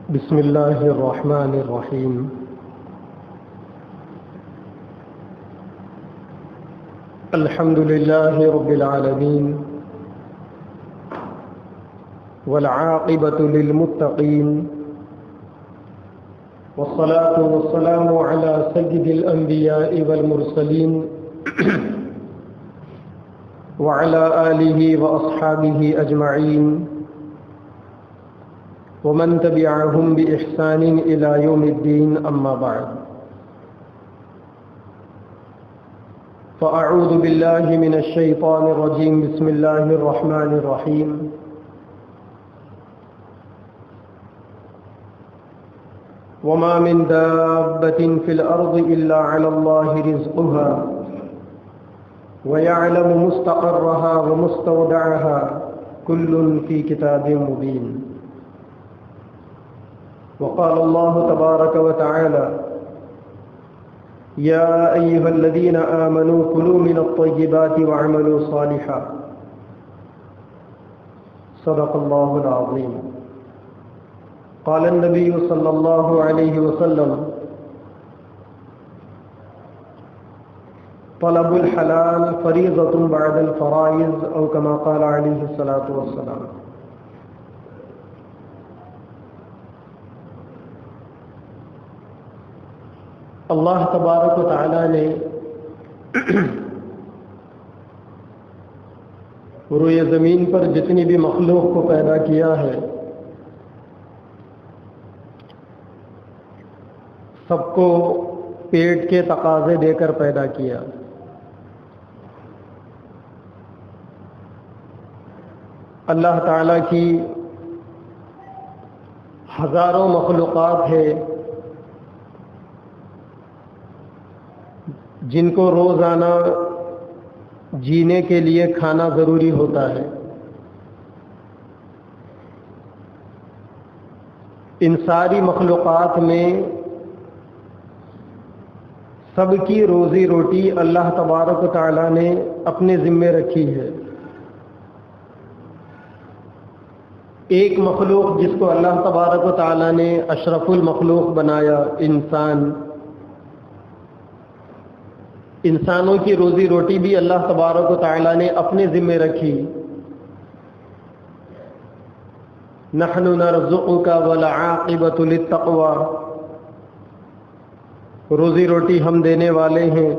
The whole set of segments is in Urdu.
بسم الله الرحمن الرحيم. الحمد لله رب العالمين، والعاقبة للمتقين، والصلاة والسلام على سيد الأنبياء والمرسلين وعلى آله وأصحابه أجمعين، ومن تبعهم بإحسان إلى يوم الدين. أما بعد، فأعوذ بالله من الشيطان الرجيم. بسم الله الرحمن الرحيم. وما من دابة في الأرض إلا على الله رزقها ويعلم مستقرها ومستودعها كل في كتاب مبين. وقال الله تبارك وتعالى: يا أيها الذين آمنوا كلوا من الطيبات واعملوا صالحا. صدق الله العظيم. قال النبي صلى الله عليه وسلم: طلب الحلال فریضۃ بعد الفرائض، او كما قال عليه الصلاة والسلام. اللہ تبارک و تعالی نے روئے زمین پر جتنی بھی مخلوق کو پیدا کیا ہے، سب کو پیٹ کے تقاضے دے کر پیدا کیا. اللہ تعالیٰ کی ہزاروں مخلوقات ہیں جن کو روزانہ جینے کے لیے کھانا ضروری ہوتا ہے. ان ساری مخلوقات میں سب کی روزی روٹی اللہ تبارک و تعالیٰ نے اپنے ذمے رکھی ہے. ایک مخلوق جس کو اللہ تبارک و تعالیٰ نے اشرف المخلوق بنایا، انسانوں کی روزی روٹی بھی اللہ تبارک و تعالیٰ نے اپنے ذمے رکھی. نحن نرزقک والعاقبۃ للتقوی، روزی روٹی ہم دینے والے ہیں،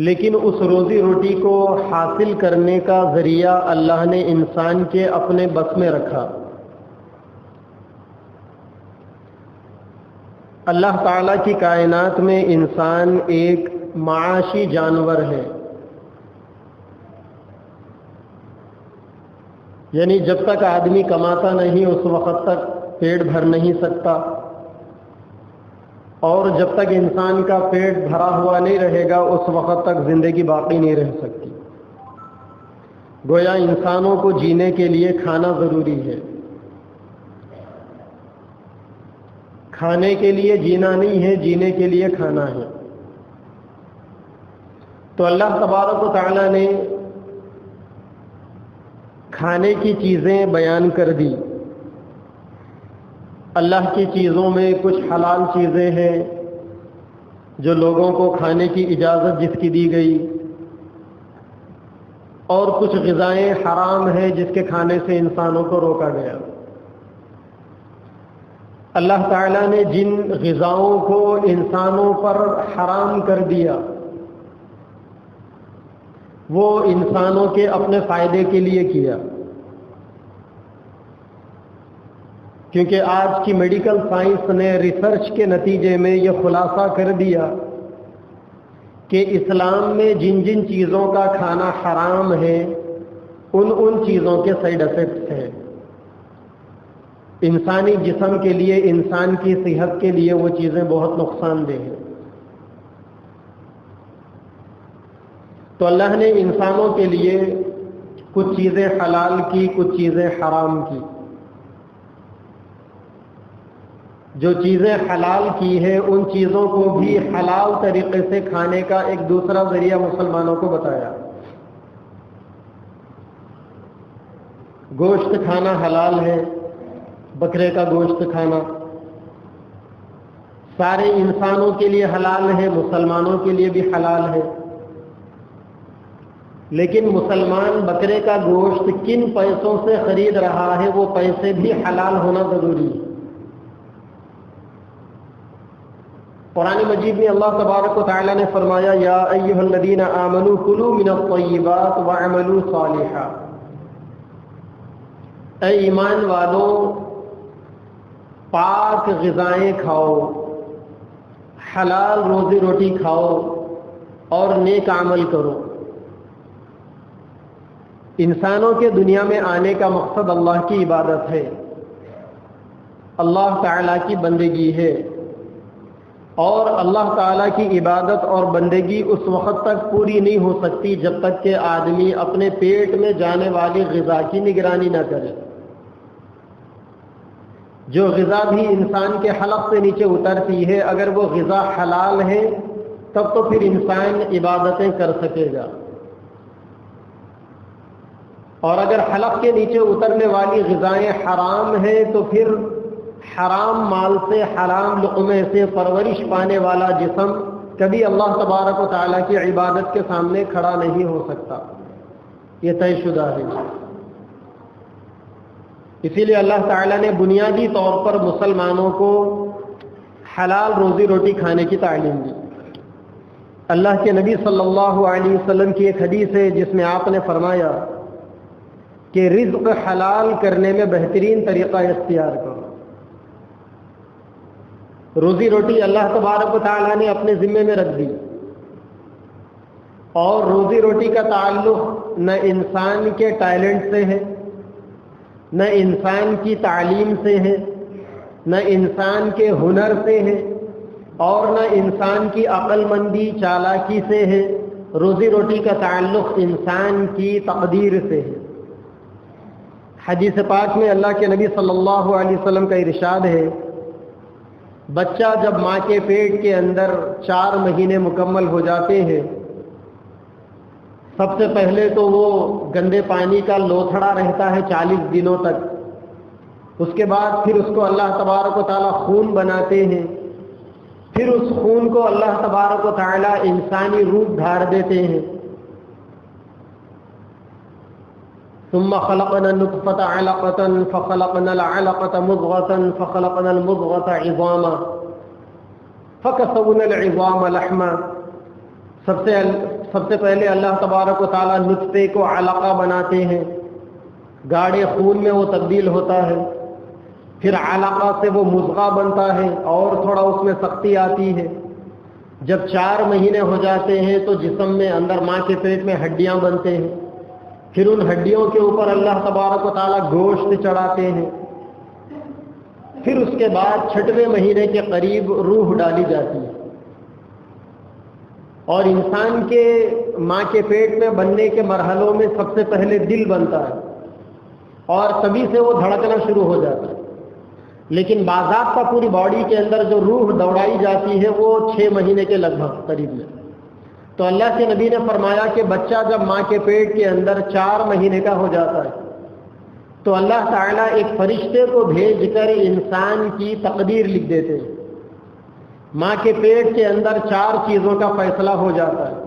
لیکن اس روزی روٹی کو حاصل کرنے کا ذریعہ اللہ نے انسان کے اپنے بس میں رکھا. اللہ تعالیٰ کی کائنات میں انسان ایک معاشی جانور ہے، یعنی جب تک آدمی کماتا نہیں اس وقت تک پیٹ بھر نہیں سکتا، اور جب تک انسان کا پیٹ بھرا ہوا نہیں رہے گا اس وقت تک زندگی باقی نہیں رہ سکتی. گویا انسانوں کو جینے کے لیے کھانا ضروری ہے. کھانے کے لیے جینا نہیں ہے، جینے کے لیے کھانا ہے. تو اللہ تبارک و تعالیٰ نے کھانے کی چیزیں بیان کر دی. اللہ کی چیزوں میں کچھ حلال چیزیں ہیں جو لوگوں کو کھانے کی اجازت جس کی دی گئی، اور کچھ غذائیں حرام ہیں جس کے کھانے سے انسانوں کو روکا گیا. اللہ تعالیٰ نے جن غذاؤں کو انسانوں پر حرام کر دیا وہ انسانوں کے اپنے فائدے کے لیے کیا، کیونکہ آج کی میڈیکل سائنس نے ریسرچ کے نتیجے میں یہ خلاصہ کر دیا کہ اسلام میں جن جن چیزوں کا کھانا حرام ہے ان چیزوں کے سائیڈ ایفیکٹس ہیں. انسانی جسم کے لیے، انسان کی صحت کے لیے وہ چیزیں بہت نقصان دہ ہیں. تو اللہ نے انسانوں کے لیے کچھ چیزیں حلال کی، کچھ چیزیں حرام کی. جو چیزیں حلال کی ہیں ان چیزوں کو بھی حلال طریقے سے کھانے کا ایک دوسرا ذریعہ مسلمانوں کو بتایا. گوشت کھانا حلال ہے، بکرے کا گوشت کھانا سارے انسانوں کے لیے حلال ہے، مسلمانوں کے لیے بھی حلال ہے، لیکن مسلمان بکرے کا گوشت کن پیسوں سے خرید رہا ہے وہ پیسے بھی حلال ہونا ضروری ہے۔ قرآن مجید میں اللہ تبارک و تعالی نے فرمایا یا ایھا الذین آمنوا کلوا من الطیبات واعملوا صالحا، اے ایمان والوں پاک غذائیں کھاؤ، حلال روزی روٹی کھاؤ اور نیک عمل کرو۔ انسانوں کے دنیا میں آنے کا مقصد اللہ کی عبادت ہے، اللہ تعالیٰ کی بندگی ہے، اور اللہ تعالیٰ کی عبادت اور بندگی اس وقت تک پوری نہیں ہو سکتی جب تک کہ آدمی اپنے پیٹ میں جانے والی غذا کی نگرانی نہ کرے۔ جو غذا بھی انسان کے حلق سے نیچے اترتی ہے اگر وہ غذا حلال ہے تب تو پھر انسان عبادتیں کر سکے گا، اور اگر حلق کے نیچے اترنے والی غذائیں حرام ہیں تو پھر حرام مال سے حرام لقمے سے پرورش پانے والا جسم کبھی اللہ تبارک و تعالیٰ کی عبادت کے سامنے کھڑا نہیں ہو سکتا، یہ طے شدہ ہے۔ اسی لیے اللہ تعالیٰ نے بنیادی طور پر مسلمانوں کو حلال روزی روٹی کھانے کی تعلیم دی۔ اللہ کے نبی صلی اللہ علیہ وسلم کی ایک حدیث ہے جس میں آپ نے فرمایا کہ رزق حلال کرنے میں بہترین طریقہ اختیار کرو۔ روزی روٹی اللہ تبارک و تعالیٰ نے اپنے ذمے میں رکھ دی، اور روزی روٹی کا تعلق نہ انسان کے ٹیلنٹ سے ہے، نہ انسان کی تعلیم سے ہے، نہ انسان کے ہنر سے ہے، اور نہ انسان کی عقل مندی چالاکی سے ہے۔ روزی روٹی کا تعلق انسان کی تقدیر سے ہے۔ حدیث پاک میں اللہ کے نبی صلی اللہ علیہ وسلم کا ارشاد ہے، بچہ جب ماں کے پیٹ کے اندر 4 مہینے مکمل ہو جاتے ہیں، سب سے پہلے تو وہ گندے پانی کا لوتھڑا رہتا ہے 40 دنوں تک، اس کے بعد پھر اس کو اللہ تبارک و تعالیٰ خون بناتے ہیں، پھر اس خون کو اللہ تبارک و تعالیٰ انسانی روپ دھار دیتے ہیں۔ ثم خلقنا النطفة علقة فخلقنا العلقة مضغة فخلقنا المضغة عظاما فكسونا العظام لحما۔ سب سے پہلے اللہ تبارک و تعالیٰ نطفے کو علقہ بناتے ہیں، گاڑے خون میں وہ تبدیل ہوتا ہے، پھر علقہ سے وہ مضغہ بنتا ہے اور تھوڑا اس میں سختی آتی ہے۔ جب 4 مہینے ہو جاتے ہیں تو جسم میں اندر ماں کے پیٹ میں ہڈیاں بنتے ہیں، پھر ان ہڈیوں کے اوپر اللہ تبارک و تعالیٰ گوشت چڑھاتے ہیں، پھر اس کے بعد 6ویں مہینے کے قریب روح ڈالی جاتی ہے، اور انسان کے ماں کے پیٹ میں بننے کے مرحلوں میں سب سے پہلے دل بنتا ہے، اور تبھی سے وہ دھڑکنا شروع ہو جاتا ہے، لیکن باضابطہ پوری باڈی کے اندر جو روح دوڑائی جاتی ہے وہ 6 مہینے کے لگ بھگ قریب میں۔ تو اللہ کے نبی نے فرمایا کہ بچہ جب ماں کے پیٹ کے اندر 4 مہینے کا ہو جاتا ہے تو اللہ تعالیٰ ایک فرشتے کو بھیج کر انسان کی تقدیر لکھ دیتے ہیں۔ ماں کے پیٹ کے اندر 4 چیزوں کا فیصلہ ہو جاتا ہے،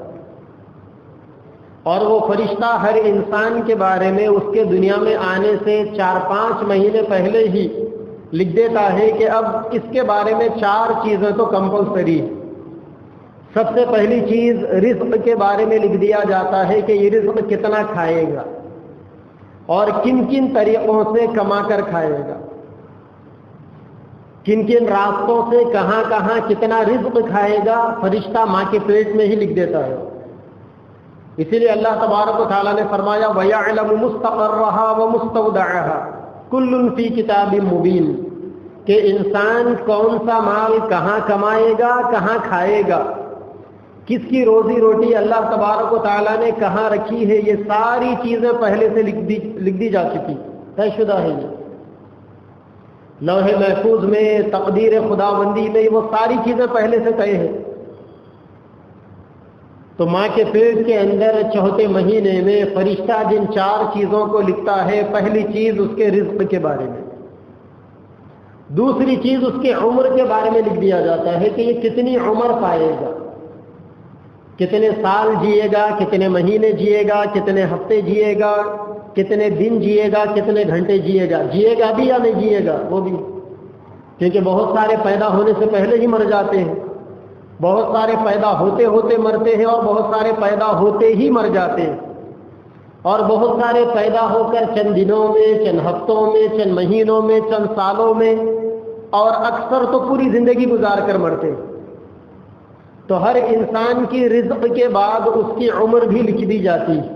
اور وہ فرشتہ ہر انسان کے بارے میں اس کے دنیا میں آنے سے 4-5 مہینے پہلے ہی لکھ دیتا ہے کہ اب اس کے بارے میں 4 چیزیں تو کمپلسری ہے۔ سب سے پہلی چیز رزق کے بارے میں لکھ دیا جاتا ہے کہ یہ رزق کتنا کھائے گا اور کن کن طریقوں سے کما کر کھائے گا، کن کن راستوں سے کہاں کہاں کتنا رزق کھائے گا، فرشتہ ماں کے پیٹ میں ہی لکھ دیتا ہے۔ اسی لیے اللہ تبارک و تعالیٰ نے فرمایا وَيَعْلَمُ مُسْتَقَرَّهَا وَمُسْتَوْدَعَهَا كُلٌّ فِي كِتَابٍ مُبِينٍ، کہ انسان کون سا مال کہاں کمائے گا، کہاں کھائے گا، کس کی روزی روٹی اللہ تبارک و تعالیٰ نے کہاں رکھی ہے، یہ ساری چیزیں پہلے سے لکھ دی جا چکی، طے شدہ ہے۔ یہ لوح محفوظ میں، تقدیر خداوندی میں وہ ساری چیزیں پہلے سے طے ہیں۔ تو ماں کے پیٹ کے اندر چوتھے مہینے میں فرشتہ جن 4 چیزوں کو لکھتا ہے، پہلی چیز اس کے رزق کے بارے میں، دوسری چیز اس کے عمر کے بارے میں لکھ دیا جاتا ہے کہ یہ کتنی عمر پائے گا، کتنے سال جیے گا، کتنے مہینے جیے گا، کتنے ہفتے جیے گا، کتنے دن جیے گا، کتنے گھنٹے جیے گا بھی یا نہیں جیے گا وہ بھی، کیونکہ بہت سارے پیدا ہونے سے پہلے ہی مر جاتے ہیں، بہت سارے پیدا ہوتے ہوتے مرتے ہیں، اور بہت سارے پیدا ہوتے ہی مر جاتے ہیں، اور بہت سارے پیدا ہو کر چند دنوں میں، چند ہفتوں میں، چند مہینوں میں، چند سالوں میں، اور اکثر تو پوری زندگی گزار کر مرتے ہیں۔ تو ہر انسان کی رزق کے بعد اس کی عمر بھی لکھ دی جاتی ہے،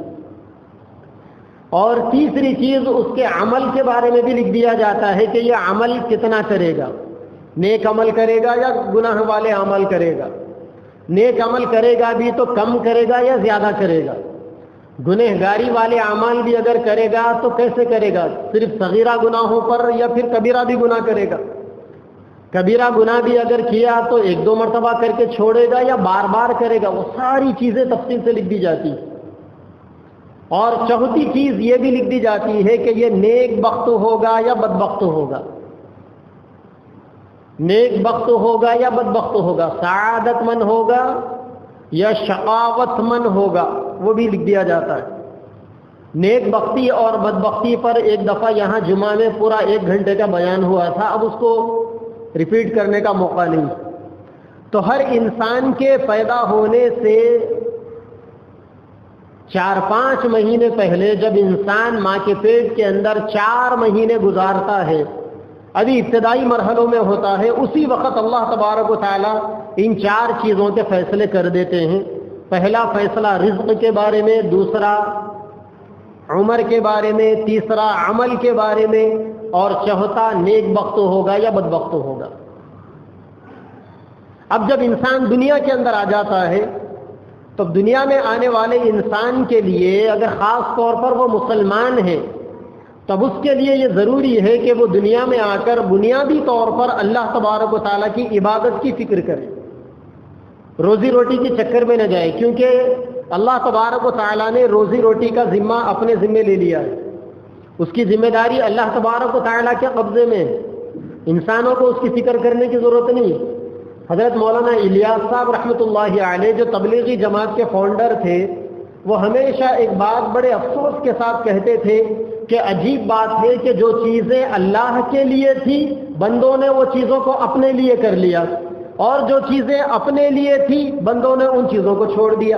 اور تیسری چیز اس کے عمل کے بارے میں بھی لکھ دیا جاتا ہے کہ یہ عمل کتنا کرے گا، نیک عمل کرے گا یا گناہ والے عمل کرے گا، نیک عمل کرے گا بھی تو کم کرے گا یا زیادہ کرے گا، گنہگاری والے اعمال بھی اگر کرے گا تو کیسے کرے گا، صرف صغیرہ گناہوں پر یا پھر کبیرہ بھی گناہ کرے گا، کبیرہ گناہ بھی اگر کیا تو 1-2 مرتبہ کر کے چھوڑے گا یا بار بار کرے گا، وہ ساری چیزیں تفصیل سے لکھ دی جاتی ہیں۔ اور چوتھی چیز یہ بھی لکھ دی جاتی ہے کہ یہ نیک بخت ہوگا یا بدبخت ہوگا، نیک بخت ہوگا یا بدبخت ہوگا، سعادت مند ہوگا یا شقاوت مند ہوگا، وہ بھی لکھ دیا جاتا ہے۔ نیک بختی اور بدبختی پر ایک دفعہ یہاں جمعہ میں پورا 1 گھنٹے کا بیان ہوا تھا، اب اس کو ریپیٹ کرنے کا موقع نہیں۔ تو ہر انسان کے پیدا ہونے سے 4-5 مہینے پہلے جب انسان ماں کے پیٹ کے اندر 4 مہینے گزارتا ہے، ابھی ابتدائی مرحلوں میں ہوتا ہے، اسی وقت اللہ تبارک و تعالی ان 4 چیزوں کے فیصلے کر دیتے ہیں۔ پہلا فیصلہ رزق کے بارے میں، دوسرا عمر کے بارے میں، تیسرا عمل کے بارے میں، اور چوتھا نیک بخت ہوگا یا بدبخت ہوگا۔ اب جب انسان دنیا کے اندر آ جاتا ہے تو دنیا میں آنے والے انسان کے لیے اگر خاص طور پر وہ مسلمان ہے تب اس کے لیے یہ ضروری ہے کہ وہ دنیا میں آ کر بنیادی طور پر اللہ تبارک و تعالیٰ کی عبادت کی فکر کرے، روزی روٹی کے چکر میں نہ جائے، کیونکہ اللہ تبارک و تعالیٰ نے روزی روٹی کا ذمہ اپنے ذمے لے لیا ہے، اس کی ذمہ داری اللہ تبارک و تعالیٰ کے قبضے میں، انسانوں کو اس کی فکر کرنے کی ضرورت نہیں۔ حضرت مولانا الیاس صاحب رحمۃ اللہ علیہ جو تبلیغی جماعت کے فاؤنڈر تھے، وہ ہمیشہ ایک بات بڑے افسوس کے ساتھ کہتے تھے کہ عجیب بات ہے کہ جو چیزیں اللہ کے لیے تھی بندوں نے وہ چیزوں کو اپنے لیے کر لیا، اور جو چیزیں اپنے لیے تھی بندوں نے ان چیزوں کو چھوڑ دیا۔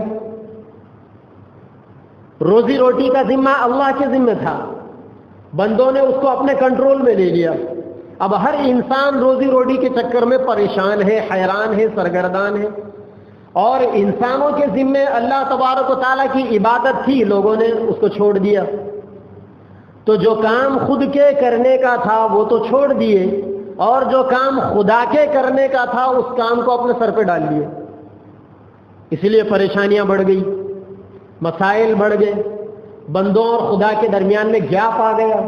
روزی روٹی کا ذمہ اللہ کے ذمہ تھا، بندوں نے اس کو اپنے کنٹرول میں لے لیا۔ اب ہر انسان روزی روٹی کے چکر میں پریشان ہے، حیران ہے، سرگردان ہے، اور انسانوں کے ذمے اللہ تبارک و تعالیٰ کی عبادت تھی، لوگوں نے اس کو چھوڑ دیا۔ تو جو کام خود کے کرنے کا تھا وہ تو چھوڑ دیے، اور جو کام خدا کے کرنے کا تھا اس کام کو اپنے سر پہ ڈال لیے۔ اس لیے پریشانیاں بڑھ گئی، مسائل بڑھ گئے، بندوں اور خدا کے درمیان میں گیپ آ گیا،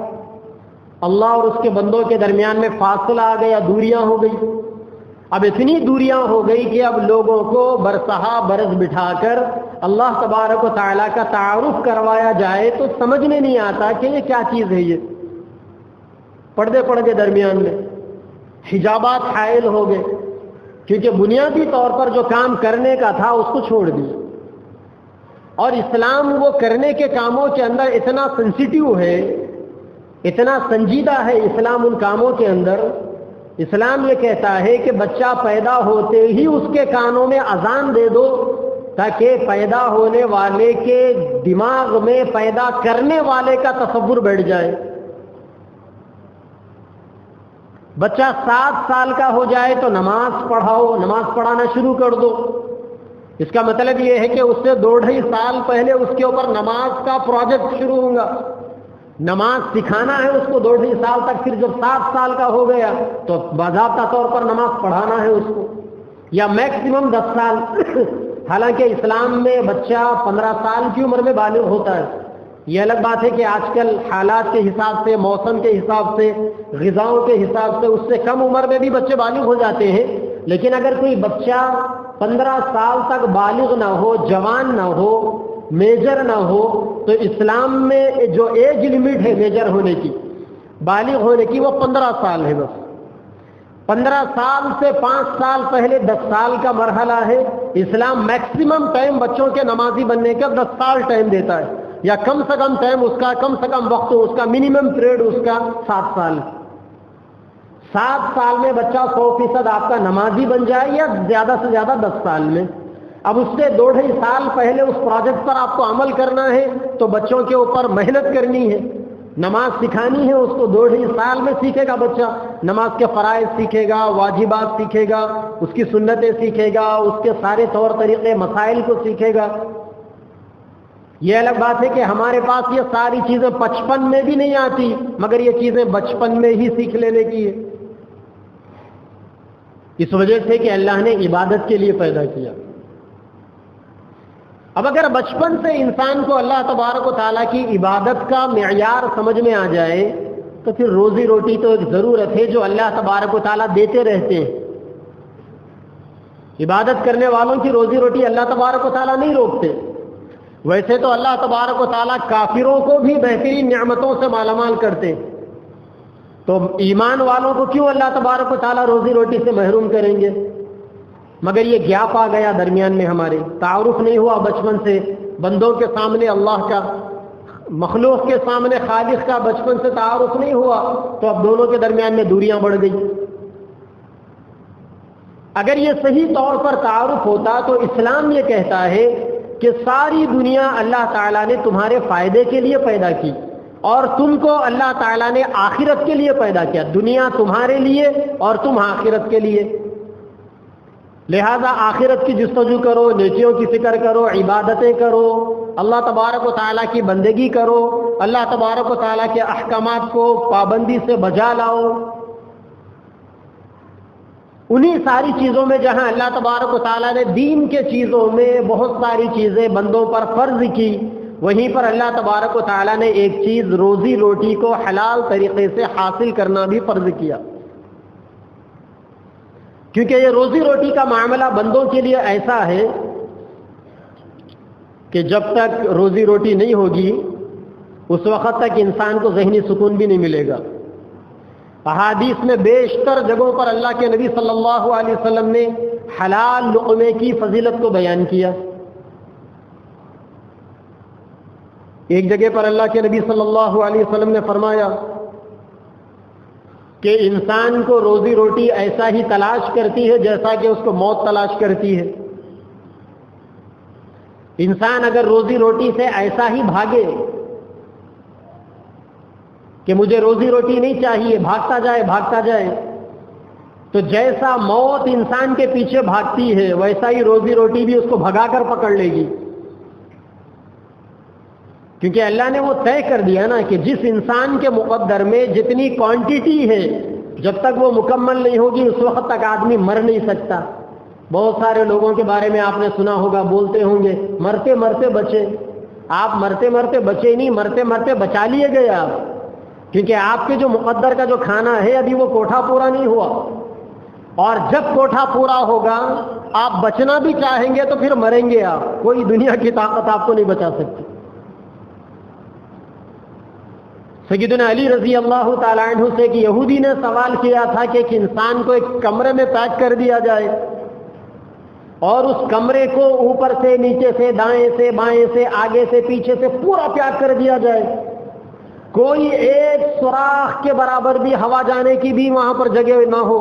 اللہ اور اس کے بندوں کے درمیان میں فاصلہ آ گیا، دوریاں ہو گئی۔ اب اتنی دوریاں ہو گئی کہ اب لوگوں کو برسہا برس بٹھا کر اللہ تبارک و تعالیٰ کا تعارف کروایا جائے تو سمجھنے نہیں آتا کہ یہ کیا چیز ہے۔ یہ پردے درمیان میں حجابات حائل ہو گئے، کیونکہ بنیادی طور پر جو کام کرنے کا تھا اس کو چھوڑ دیا۔ اور اسلام وہ کرنے کے کاموں کے اندر اتنا سینسیٹیو ہے، اتنا سنجیدہ ہے اسلام ان کاموں کے اندر۔ اسلام یہ کہتا ہے کہ بچہ پیدا ہوتے ہی اس کے کانوں میں اذان دے دو، تاکہ پیدا ہونے والے کے دماغ میں پیدا کرنے والے کا تصور بیٹھ جائے۔ بچہ 7 سال کا ہو جائے تو نماز پڑھاؤ، نماز پڑھانا شروع کر دو۔ اس کا مطلب یہ ہے کہ اس سے 2.5 سال پہلے اس کے اوپر نماز کا پروجیکٹ شروع ہوگا، نماز سکھانا ہے اس کو 2.5 سال تک، پھر جب 7 سال کا ہو گیا تو باضابطہ طور پر نماز پڑھانا ہے اس کو، یا میکسیمم 10 سال۔ حالانکہ اسلام میں بچہ 15 سال کی عمر میں بالغ ہوتا ہے۔ یہ الگ بات ہے کہ آج کل حالات کے حساب سے، موسم کے حساب سے، غذاؤں کے حساب سے اس سے کم عمر میں بھی بچے بالغ ہو جاتے ہیں، لیکن اگر کوئی بچہ 15 سال تک بالغ نہ ہو، جوان نہ ہو، میجر نہ ہو، تو اسلام میں جو ایج لمٹ ہے میجر ہونے کی، بالغ ہونے کی، وہ 15 سال ہے بس۔ 15 سال سے 5 سال پہلے 10 سال کا مرحلہ ہے۔ اسلام میکسیمم ٹائم بچوں کے نمازی بننے کا 10 سال ٹائم دیتا ہے، یا کم سے کم ٹائم اس کا، کم سے کم وقت اس کا، منیمم پیریڈ اس کا 7 سال۔ 7 سال میں بچہ 100% آپ کا نمازی بن جائے، یا زیادہ سے زیادہ 10 سال میں۔ اب اس سے 2.5 سال پہلے اس پروجیکٹ پر آپ کو عمل کرنا ہے، تو بچوں کے اوپر محنت کرنی ہے، نماز سکھانی ہے اس کو۔ 2.5 سال میں سیکھے گا بچہ، نماز کے فرائض سیکھے گا، واجبات سیکھے گا، اس کی سنتیں سیکھے گا، اس کے سارے طور طریقے مسائل کو سیکھے گا۔ یہ الگ بات ہے کہ ہمارے پاس یہ ساری چیزیں 55 میں بھی نہیں آتی، مگر یہ چیزیں بچپن میں ہی سیکھ لینے کی ہے، اس وجہ سے کہ اللہ نے عبادت کے لیے پیدا کیا۔ اب اگر بچپن سے انسان کو اللہ تبارک و تعالیٰ کی عبادت کا معیار سمجھ میں آ جائے، تو پھر روزی روٹی تو ایک ضرورت ہے جو اللہ تبارک و تعالیٰ دیتے رہتے ہیں۔ عبادت کرنے والوں کی روزی روٹی اللہ تبارک و تعالیٰ نہیں روکتے۔ ویسے تو اللہ تبارک و تعالیٰ کافروں کو بھی بہترین نعمتوں سے مالا مال کرتے، تو ایمان والوں کو کیوں اللہ تبارک و تعالیٰ روزی روٹی سے محروم کریں گے؟ مگر یہ گیپ آ گیا درمیان میں، ہمارے تعارف نہیں ہوا بچپن سے، بندوں کے سامنے اللہ کا، مخلوق کے سامنے خالق کا بچپن سے تعارف نہیں ہوا، تو اب دونوں کے درمیان میں دوریاں بڑھ گئی۔ اگر یہ صحیح طور پر تعارف ہوتا تو اسلام یہ کہتا ہے کہ ساری دنیا اللہ تعالیٰ نے تمہارے فائدے کے لیے پیدا کی، اور تم کو اللہ تعالیٰ نے آخرت کے لیے پیدا کیا۔ دنیا تمہارے لیے اور تم آخرت کے لیے، لہذا آخرت کی جستجو کرو، نیکیوں کی فکر کرو، عبادتیں کرو، اللہ تبارک و تعالیٰ کی بندگی کرو، اللہ تبارک و تعالیٰ کے احکامات کو پابندی سے بجا لاؤ۔ انہی ساری چیزوں میں جہاں اللہ تبارک و تعالیٰ نے دین کے چیزوں میں بہت ساری چیزیں بندوں پر فرض کی، وہیں پر اللہ تبارک و تعالیٰ نے ایک چیز روزی روٹی کو حلال طریقے سے حاصل کرنا بھی فرض کیا، کیونکہ یہ روزی روٹی کا معاملہ بندوں کے لیے ایسا ہے کہ جب تک روزی روٹی نہیں ہوگی اس وقت تک انسان کو ذہنی سکون بھی نہیں ملے گا۔ احادیث میں بیشتر جگہوں پر اللہ کے نبی صلی اللہ علیہ وسلم نے حلال لقمے کی فضیلت کو بیان کیا۔ ایک جگہ پر اللہ کے نبی صلی اللہ علیہ وسلم نے فرمایا کہ انسان کو روزی روٹی ایسا ہی تلاش کرتی ہے جیسا کہ اس کو موت تلاش کرتی ہے۔ انسان اگر روزی روٹی سے ایسا ہی بھاگے کہ مجھے روزی روٹی نہیں چاہیے، بھاگتا جائے، تو جیسا موت انسان کے پیچھے بھاگتی ہے ویسا ہی روزی روٹی بھی اس کو بھگا کر پکڑ لے گی، کیونکہ اللہ نے وہ طے کر دیا نا کہ جس انسان کے مقدر میں جتنی کوانٹیٹی ہے، جب تک وہ مکمل نہیں ہوگی اس وقت تک آدمی مر نہیں سکتا۔ بہت سارے لوگوں کے بارے میں آپ نے سنا ہوگا، بولتے ہوں گے مرتے مرتے بچے۔ آپ مرتے مرتے بچے نہیں، مرتے مرتے بچا لیے گئے آپ، کیونکہ آپ کے جو مقدر کا جو کھانا ہے ابھی وہ کوٹھا پورا نہیں ہوا، اور جب کوٹھا پورا ہوگا آپ بچنا بھی چاہیں گے تو پھر مریں گے آپ، کوئی دنیا کی طاقت آپ کو نہیں بچا سکتی۔ سیدنا علی رضی اللہ تعالیٰ عنہ سے کہ یہودی نے سوال کیا تھا کہ ایک انسان کو ایک کمرے میں پیک کر دیا جائے اور اس کمرے کو اوپر سے نیچے سے دائیں سے بائیں سے آگے سے پیچھے سے پورا پیک کر دیا جائے، کوئی ایک سوراخ کے برابر بھی ہوا جانے کی بھی وہاں پر جگہ نہ ہو،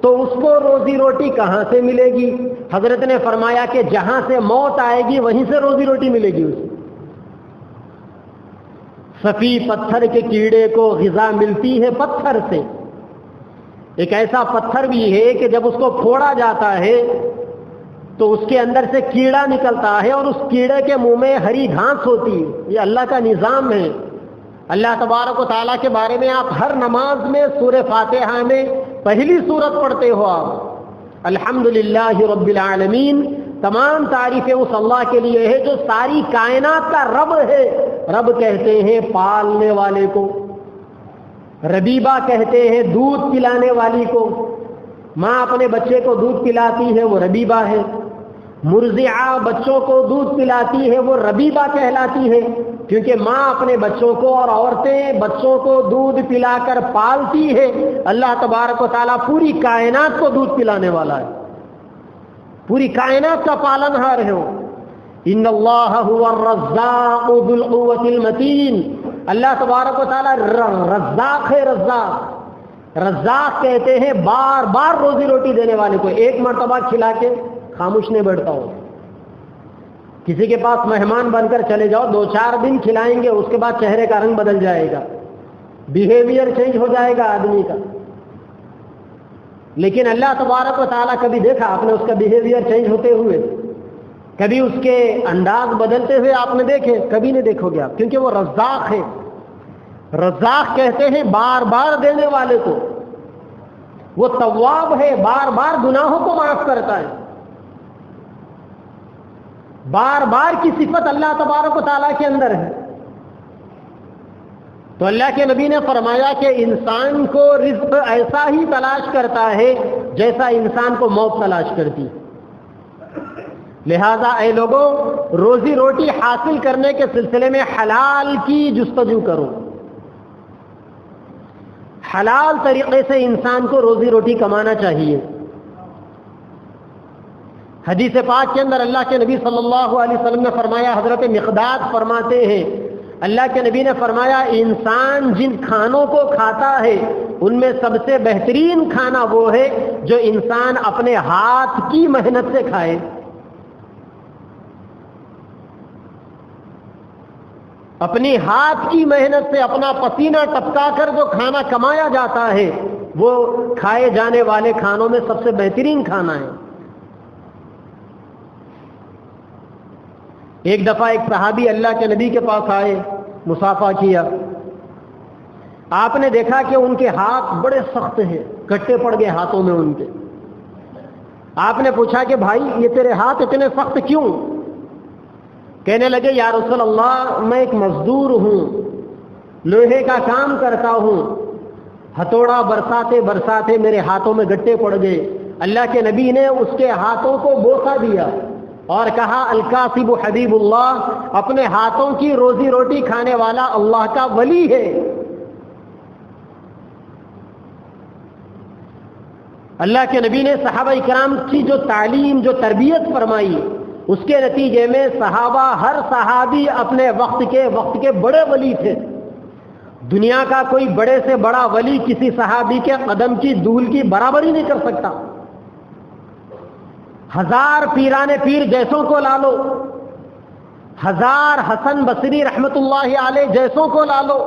تو اس کو روزی روٹی کہاں سے ملے گی؟ حضرت نے فرمایا کہ جہاں سے موت آئے گی وہیں سے روزی روٹی ملے گی اسے۔ صفی پتھر کے کیڑے کو غذا ملتی ہے پتھر سے۔ ایک ایسا پتھر بھی ہے کہ جب اس کو پھوڑا جاتا ہے تو اس کے اندر سے کیڑا نکلتا ہے اور اس کیڑے کے منہ میں ہری گھاس ہوتی ہے۔ یہ اللہ کا نظام ہے۔ اللہ تبارک و تعالیٰ کے بارے میں آپ ہر نماز میں سورہ فاتحہ میں پہلی سورت پڑھتے ہو آپ، الحمدللہ رب العالمین، تمام تعریفیں اس اللہ کے لیے ہے جو ساری کائنات کا رب ہے۔ رب کہتے ہیں پالنے والے کو، ربیبہ کہتے ہیں دودھ پلانے والی کو، ماں اپنے بچے کو دودھ پلاتی ہے وہ ربیبہ ہے۔ مرضعہ بچوں کو دودھ پلاتی ہے وہ ربیبہ کہلاتی ہے، کیونکہ ماں اپنے بچوں کو اور عورتیں بچوں کو دودھ پلا کر پالتی ہے۔ اللہ تبارک و تعالیٰ پوری کائنات کو دودھ پلانے والا ہے، پوری کائنات کا پالنہار ہے وہ۔ ان اللہ هو الرزاق ذو القوة المتین، اللہ تبارک و تعالیٰ رزاق ہے۔ رزاق کہتے ہیں بار بار روزی روٹی دینے والے کو، ایک مرتبہ کھلا کے خاموش نہیں بیٹھتا ہو۔ کسی کے پاس مہمان بن کر چلے جاؤ، 2-4 دن کھلائیں گے، اس کے بعد چہرے کا رنگ بدل جائے گا، بیہیویئر چینج ہو جائے گا آدمی کا۔ لیکن اللہ تبارک و تعالیٰ کبھی دیکھا آپ نے اس کا بیہیویئر چینج ہوتے ہوئے؟ کبھی اس کے انداز بدلتے ہوئے آپ نے دیکھے؟ کبھی نہیں دیکھو گے آپ، کیونکہ وہ رزاق ہے۔ رزاق کہتے ہیں بار بار دینے والے کو، وہ تواب ہے، بار بار گناہوں کو معاف کرتا ہے۔ بار بار کی صفت اللہ تبارک و تعالیٰ کے اندر ہے۔ تو اللہ کے نبی نے فرمایا کہ انسان کو رزق ایسا ہی تلاش کرتا ہے جیسا انسان کو موت تلاش کرتی۔ لہذا اے لوگوں، روزی روٹی حاصل کرنے کے سلسلے میں حلال کی جستجو کرو۔ حلال طریقے سے انسان کو روزی روٹی کمانا چاہیے۔ حدیث پاک کے اندر اللہ کے نبی صلی اللہ علیہ وسلم نے فرمایا، حضرت مقداد فرماتے ہیں اللہ کے نبی نے فرمایا، انسان جن کھانوں کو کھاتا ہے ان میں سب سے بہترین کھانا وہ ہے جو انسان اپنے ہاتھ کی محنت سے کھائے۔ اپنی ہاتھ کی محنت سے اپنا پسینہ ٹپکا کر جو کھانا کمایا جاتا ہے وہ کھائے جانے والے کھانوں میں سب سے بہترین کھانا ہے۔ ایک دفعہ ایک صحابی اللہ کے نبی کے پاس آئے، مصافحہ کیا۔ آپ نے دیکھا کہ ان کے ہاتھ بڑے سخت ہیں، کٹے پڑ گئے ہاتھوں میں ان کے۔ آپ نے پوچھا کہ بھائی یہ تیرے ہاتھ اتنے سخت کیوں؟ کہنے لگے یا رسول اللہ، میں ایک مزدور ہوں، لوہے کا کام کرتا ہوں، ہتھوڑا برساتے برساتے میرے ہاتھوں میں گٹے پڑ گئے۔ اللہ کے نبی نے اس کے ہاتھوں کو بوسہ دیا اور کہا الکاسب حبیب اللہ، اپنے ہاتھوں کی روزی روٹی کھانے والا اللہ کا ولی ہے۔ اللہ کے نبی نے صحابہ کرام کی جو تعلیم، جو تربیت فرمائی، اس کے نتیجے میں صحابہ، ہر صحابی اپنے وقت کے بڑے ولی تھے۔ دنیا کا کوئی بڑے سے بڑا ولی کسی صحابی کے قدم کی دھول کی برابری نہیں کر سکتا۔ 1000 پیران پیر جیسوں کو لا لو، 1000 حسن بصری رحمت اللہ علیہ جیسوں کو لا لو،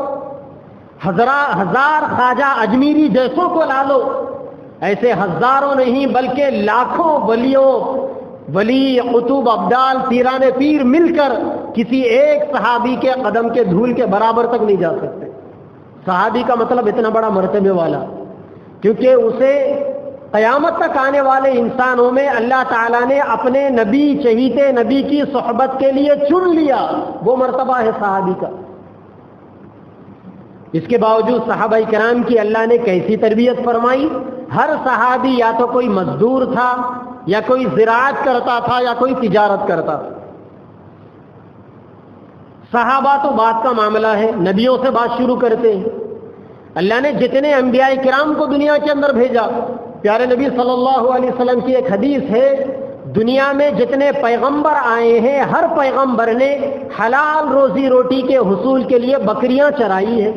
1000 خواجہ اجمیری جیسوں کو لا لو، ایسے ہزاروں نہیں بلکہ لاکھوں ولی قطب ابدال پیران پیر مل کر کسی ایک صحابی کے قدم کے دھول کے برابر تک نہیں جا سکتے۔ صحابی کا مطلب اتنا بڑا مرتبے والا، کیونکہ اسے قیامت تک آنے والے انسانوں میں اللہ تعالیٰ نے اپنے نبی، چہیتے نبی کی صحبت کے لیے چن لیا، وہ مرتبہ ہے صحابی کا۔ اس کے باوجود صحابہ کرام کی اللہ نے کیسی تربیت فرمائی؟ ہر صحابی یا تو کوئی مزدور تھا، یا کوئی زراعت کرتا تھا، یا کوئی تجارت کرتا تھا۔ صحابہ تو بات کا معاملہ ہے، نبیوں سے بات شروع کرتے ہیں۔ اللہ نے جتنے انبیاء کرام کو دنیا کے اندر بھیجا، پیارے نبی صلی اللہ علیہ وسلم کی ایک حدیث ہے، دنیا میں جتنے پیغمبر آئے ہیں ہر پیغمبر نے حلال روزی روٹی کے حصول کے لیے بکریاں چرائی ہیں۔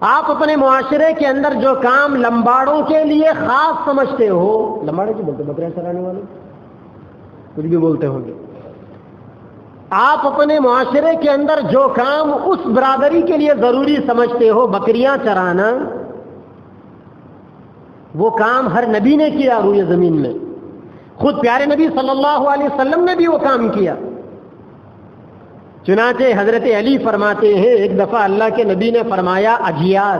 آپ اپنے معاشرے کے اندر جو کام لمباڑوں کے لیے خاص سمجھتے ہو، لمباڑے کی بولتے بکریاں چرانے والے کچھ بھی بولتے ہوں گے، آپ اپنے معاشرے کے اندر جو کام اس برادری کے لیے ضروری سمجھتے ہو، بکریاں چرانا، وہ کام ہر نبی نے کیا روئے زمین میں۔ خود پیارے نبی صلی اللہ علیہ وسلم نے بھی وہ کام کیا۔ چنانچہ حضرت علی فرماتے ہیں ایک دفعہ اللہ کے نبی نے فرمایا اجیاد،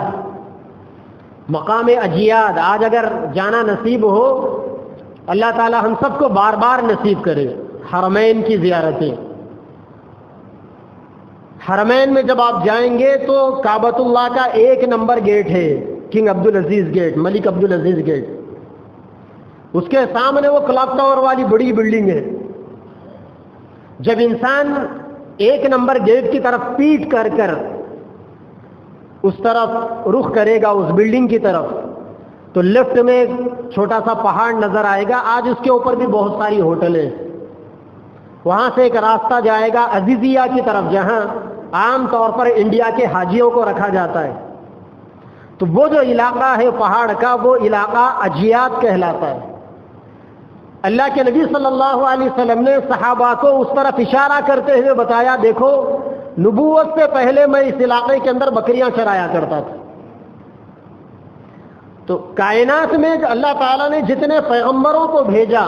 مقام اجیاد، آج اگر جانا نصیب ہو، اللہ تعالی ہم سب کو بار بار نصیب کرے، حرمین کی زیارتیں۔ حرمین میں جب آپ جائیں گے تو کعبۃ اللہ کا 1 نمبر گیٹ ہے، کنگ عبدالعزیز گیٹ، ملک عبدالعزیز گیٹ۔ اس کے سامنے وہ کلاک ٹاور والی بڑی بلڈنگ ہے. جب انسان 1 نمبر گیٹ کی طرف پیٹ کر کر اس طرف رخ کرے گا اس بلڈنگ کی طرف تو لیفٹ میں ایک چھوٹا سا پہاڑ نظر آئے گا. آج اس کے اوپر بھی بہت ساری ہوٹلیں. وہاں سے ایک راستہ جائے گا عزیزیہ کی طرف جہاں عام طور پر انڈیا کے حاجیوں کو رکھا جاتا ہے. تو وہ جو علاقہ ہے پہاڑ کا وہ علاقہ اجیات کہلاتا ہے. اللہ کے نبی صلی اللہ علیہ وسلم نے صحابہ کو اس طرف اشارہ کرتے ہوئے بتایا دیکھو نبوت سے پہلے میں اس علاقے کے اندر بکریاں چرایا کرتا تھا. تو کائنات میں اللہ تعالیٰ نے جتنے پیغمبروں کو بھیجا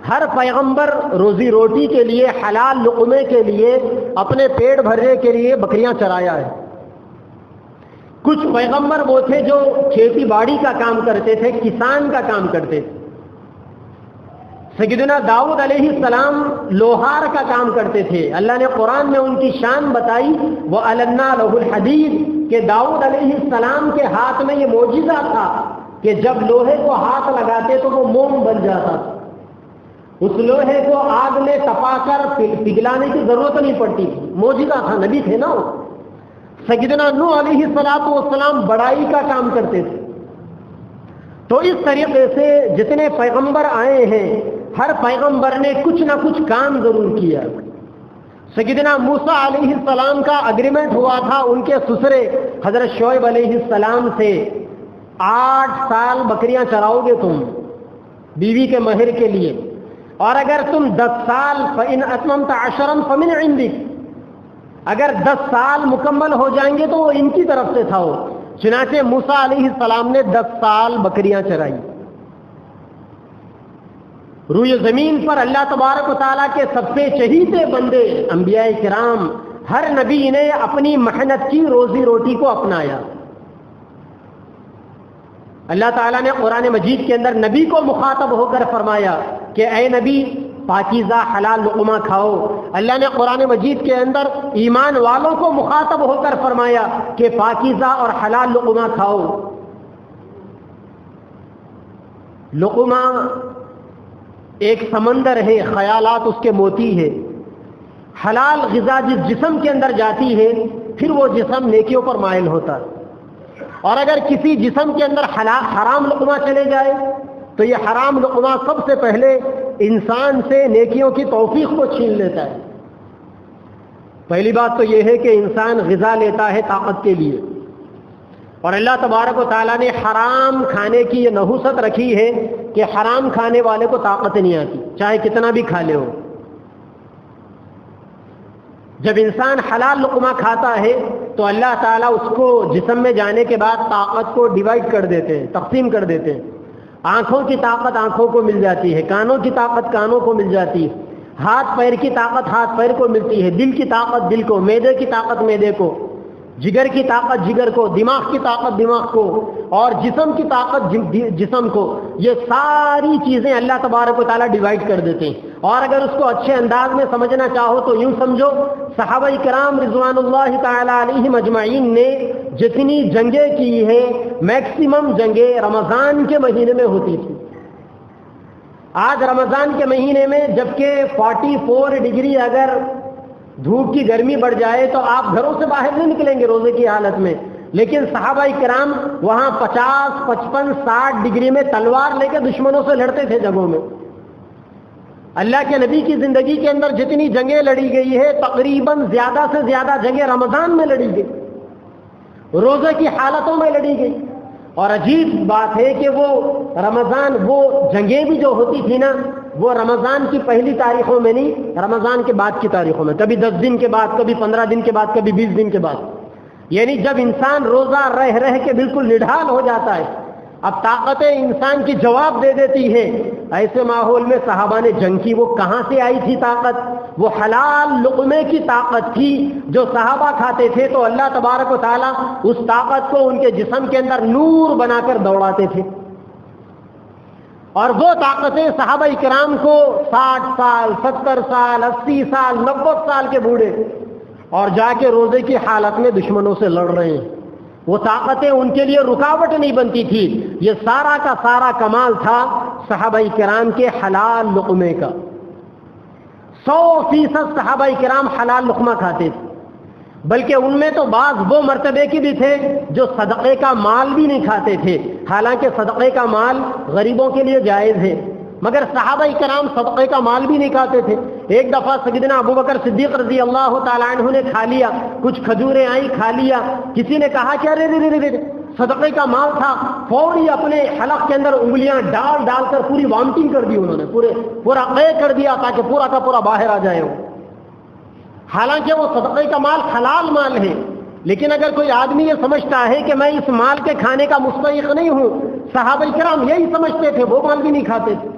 ہر پیغمبر روزی روٹی کے لیے حلال لقمے کے لیے اپنے پیٹ بھرنے کے لیے بکریاں چرایا ہے. کچھ پیغمبر وہ تھے جو کھیتی باڑی کا کام کرتے تھے, کسان کا کام کرتے تھے. سیدنا داؤد علیہ السلام لوہار کا کام کرتے تھے. اللہ نے قرآن میں ان کی شان بتائی وَأَلَنَّا لَهُ الْحَدِيدَ کہ داؤد علیہ السلام کے ہاتھ میں یہ معجزہ تھا کہ جب لوہے کو ہاتھ لگاتے تو وہ موم بن جاتا تھا. اس لوہے کو آگ میں تپا کر پگھلانے کی ضرورت نہیں پڑتی تھی. معجزہ تھا, نبی تھے نا. سیدنا نوح علیہ السلام بڑائی کا کام کرتے تھے. تو اس طریقے سے جتنے پیغمبر آئے ہیں ہر پیغمبر نے کچھ نہ کچھ کام ضرور کیا. سیدنا موسیٰ علیہ السلام کا اگریمنٹ ہوا تھا ان کے سسرے حضرت شعیب علیہ السلام سے 8 سال بکریاں چراؤ گے تم بیوی کے مہر کے لیے, اور اگر تم 10 سال فَإِنْ أَتْمَمْتَ عَشْرًا فَمِنْ عِنْدِكَ اگر 10 سال مکمل ہو جائیں گے تو وہ ان کی طرف سے تھا. چنانچہ موسیٰ علیہ السلام نے 10 سال بکریاں چرائی. روئے زمین پر اللہ تبارک و تعالیٰ کے سب سے چہیتے بندے انبیاء کرام ہر نبی نے اپنی محنت کی روزی روٹی کو اپنایا. اللہ تعالیٰ نے قرآن مجید کے اندر نبی کو مخاطب ہو کر فرمایا کہ اے نبی پاکیزہ حلال لقمہ کھاؤ. اللہ نے قرآن مجید کے اندر ایمان والوں کو مخاطب ہو کر فرمایا کہ پاکیزہ اور حلال لقمہ کھاؤ. لقمہ ایک سمندر ہے, خیالات اس کے موتی ہے. حلال غذا جس جسم کے اندر جاتی ہے پھر وہ جسم نیکیوں پر مائل ہوتا ہے, اور اگر کسی جسم کے اندر حرام لقمہ چلے جائے تو یہ حرام لقمہ سب سے پہلے انسان سے نیکیوں کی توفیق کو چھین لیتا ہے. پہلی بات تو یہ ہے کہ انسان غذا لیتا ہے طاقت کے لیے, اور اللہ تبارک و تعالیٰ نے حرام کھانے کی یہ نحوست رکھی ہے کہ حرام کھانے والے کو طاقت نہیں آتی چاہے کتنا بھی کھا لے ہو. جب انسان حلال لقمہ کھاتا ہے تو اللہ تعالیٰ اس کو جسم میں جانے کے بعد طاقت کو ڈیوائڈ کر دیتے ہیں, تقسیم کر دیتے ہیں. آنکھوں کی طاقت آنکھوں کو مل جاتی ہے, کانوں کی طاقت کانوں کو مل جاتی ہے, ہاتھ پیر کی طاقت ہاتھ پیر کو ملتی ہے, دل کی طاقت دل کو, معدے کی طاقت معدے کو, جگر کی طاقت جگر کو, دماغ کی طاقت دماغ کو, اور جسم کی طاقت جسم کو. یہ ساری چیزیں اللہ تبارک و تعالیٰ ڈیوائڈ کر دیتے ہیں. اور اگر اس کو اچھے انداز میں سمجھنا چاہو تو یوں سمجھو صحابہ کرام رضوان اللہ تعالی علیہم اجمعین نے جتنی جنگیں کی ہیں میکسیمم جنگیں رمضان کے مہینے میں ہوتی تھی. آج رمضان کے مہینے میں جبکہ 44 ڈگری اگر دھوپ کی گرمی بڑھ جائے تو آپ گھروں سے باہر نہیں نکلیں گے روزے کی حالت میں, لیکن صحابہ کرام وہاں 50 55 60 ڈگری میں تلوار لے کے دشمنوں سے لڑتے تھے جنگوں میں. اللہ کے نبی کی زندگی کے اندر جتنی جنگیں لڑی گئی ہے تقریباً زیادہ سے زیادہ جنگیں رمضان میں لڑی گئی, روزے کی حالتوں میں لڑی گئی. اور عجیب بات ہے کہ وہ رمضان وہ جنگیں بھی جو ہوتی تھی نا وہ رمضان کی پہلی تاریخوں میں نہیں, رمضان کے بعد کی تاریخوں میں, کبھی 10 دن کے بعد, کبھی 15 دن کے بعد, کبھی 20 دن کے بعد. یعنی جب انسان روزہ رہ رہ کے بالکل نڈھال ہو جاتا ہے, اب طاقتیں انسان کی جواب دے دیتی ہے, ایسے ماحول میں صحابہ نے جنگ کی. وہ کہاں سے آئی تھی طاقت؟ وہ حلال لقمے کی طاقت تھی جو صحابہ کھاتے تھے تو اللہ تبارک و تعالیٰ اس طاقت کو ان کے جسم کے اندر نور بنا کر دوڑاتے تھے. اور وہ طاقتیں صحابہ کرام کو 60 سال 70 سال 80 سال 90 سال کے بوڑھے اور جا کے روزے کی حالت میں دشمنوں سے لڑ رہے ہیں, وہ طاقتیں ان کے لیے رکاوٹ نہیں بنتی تھی. یہ سارا کا سارا کمال تھا صحابہ کرام کے حلال لقمے کا، 100% صحابہ کرام حلال لقمہ کھاتے تھے، بلکہ ان میں تو بعض وہ مرتبے کی بھی تھے جو صدقے کا مال بھی نہیں کھاتے تھے، حالانکہ صدقے کا مال غریبوں کے لیے جائز ہے، مگر صحابہ کرام صدقے کا مال بھی نہیں کھاتے تھے۔ ایک دفعہ سیدنا ابو بکر صدیق رضی اللہ تعالیٰ عنہ نے کھا لیا، کچھ کھجوریں آئیں کھا لیا، کسی نے کہا کہ ارے رے رے رے صدقے کا مال تھا، فوری اپنے حلق کے اندر انگلیاں ڈال کر پوری وامٹنگ کر دی، انہوں نے پورا قے کر دیا تاکہ پورا کا پورا باہر آ جائے وہ، حالانکہ وہ صدقے کا مال حلال مال ہے۔ لیکن اگر کوئی آدمی یہ سمجھتا ہے کہ میں اس مال کے کھانے کا مستحق نہیں ہوں، صحابہ کرام یہی سمجھتے تھے، وہ مال بھی نہیں کھاتے تھے۔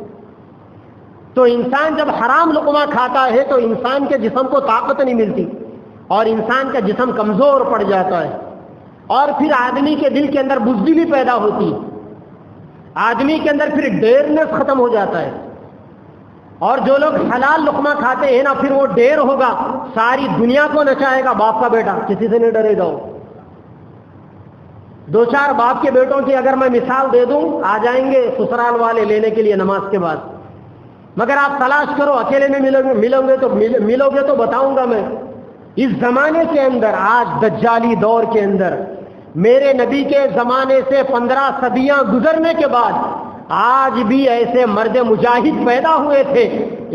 تو انسان جب حرام لقمہ کھاتا ہے تو انسان کے جسم کو طاقت نہیں ملتی اور انسان کا جسم کمزور پڑ جاتا ہے، اور پھر آدمی کے دل کے اندر بزدلی پیدا ہوتی ہے، آدمی کے اندر پھر ڈیرنس ختم ہو جاتا ہے، اور جو لوگ حلال لقمہ کھاتے ہیں نا، پھر وہ ڈیر ہوگا، ساری دنیا کو نچائے گا، باپ کا بیٹا کسی سے نہیں ڈرے گا وہ۔ 2-4 باپ کے بیٹوں کی اگر میں مثال دے دوں، آ جائیں گے سسرال والے لینے کے لیے نماز کے بعد، مگر آپ تلاش کرو، اکیلے میں ملو گے تو بتاؤں گا میں۔ اس زمانے کے اندر، آج دجالی دور کے اندر، میرے نبی کے زمانے سے 15 صدیاں گزرنے کے بعد آج بھی ایسے مرد مجاہد پیدا ہوئے تھے،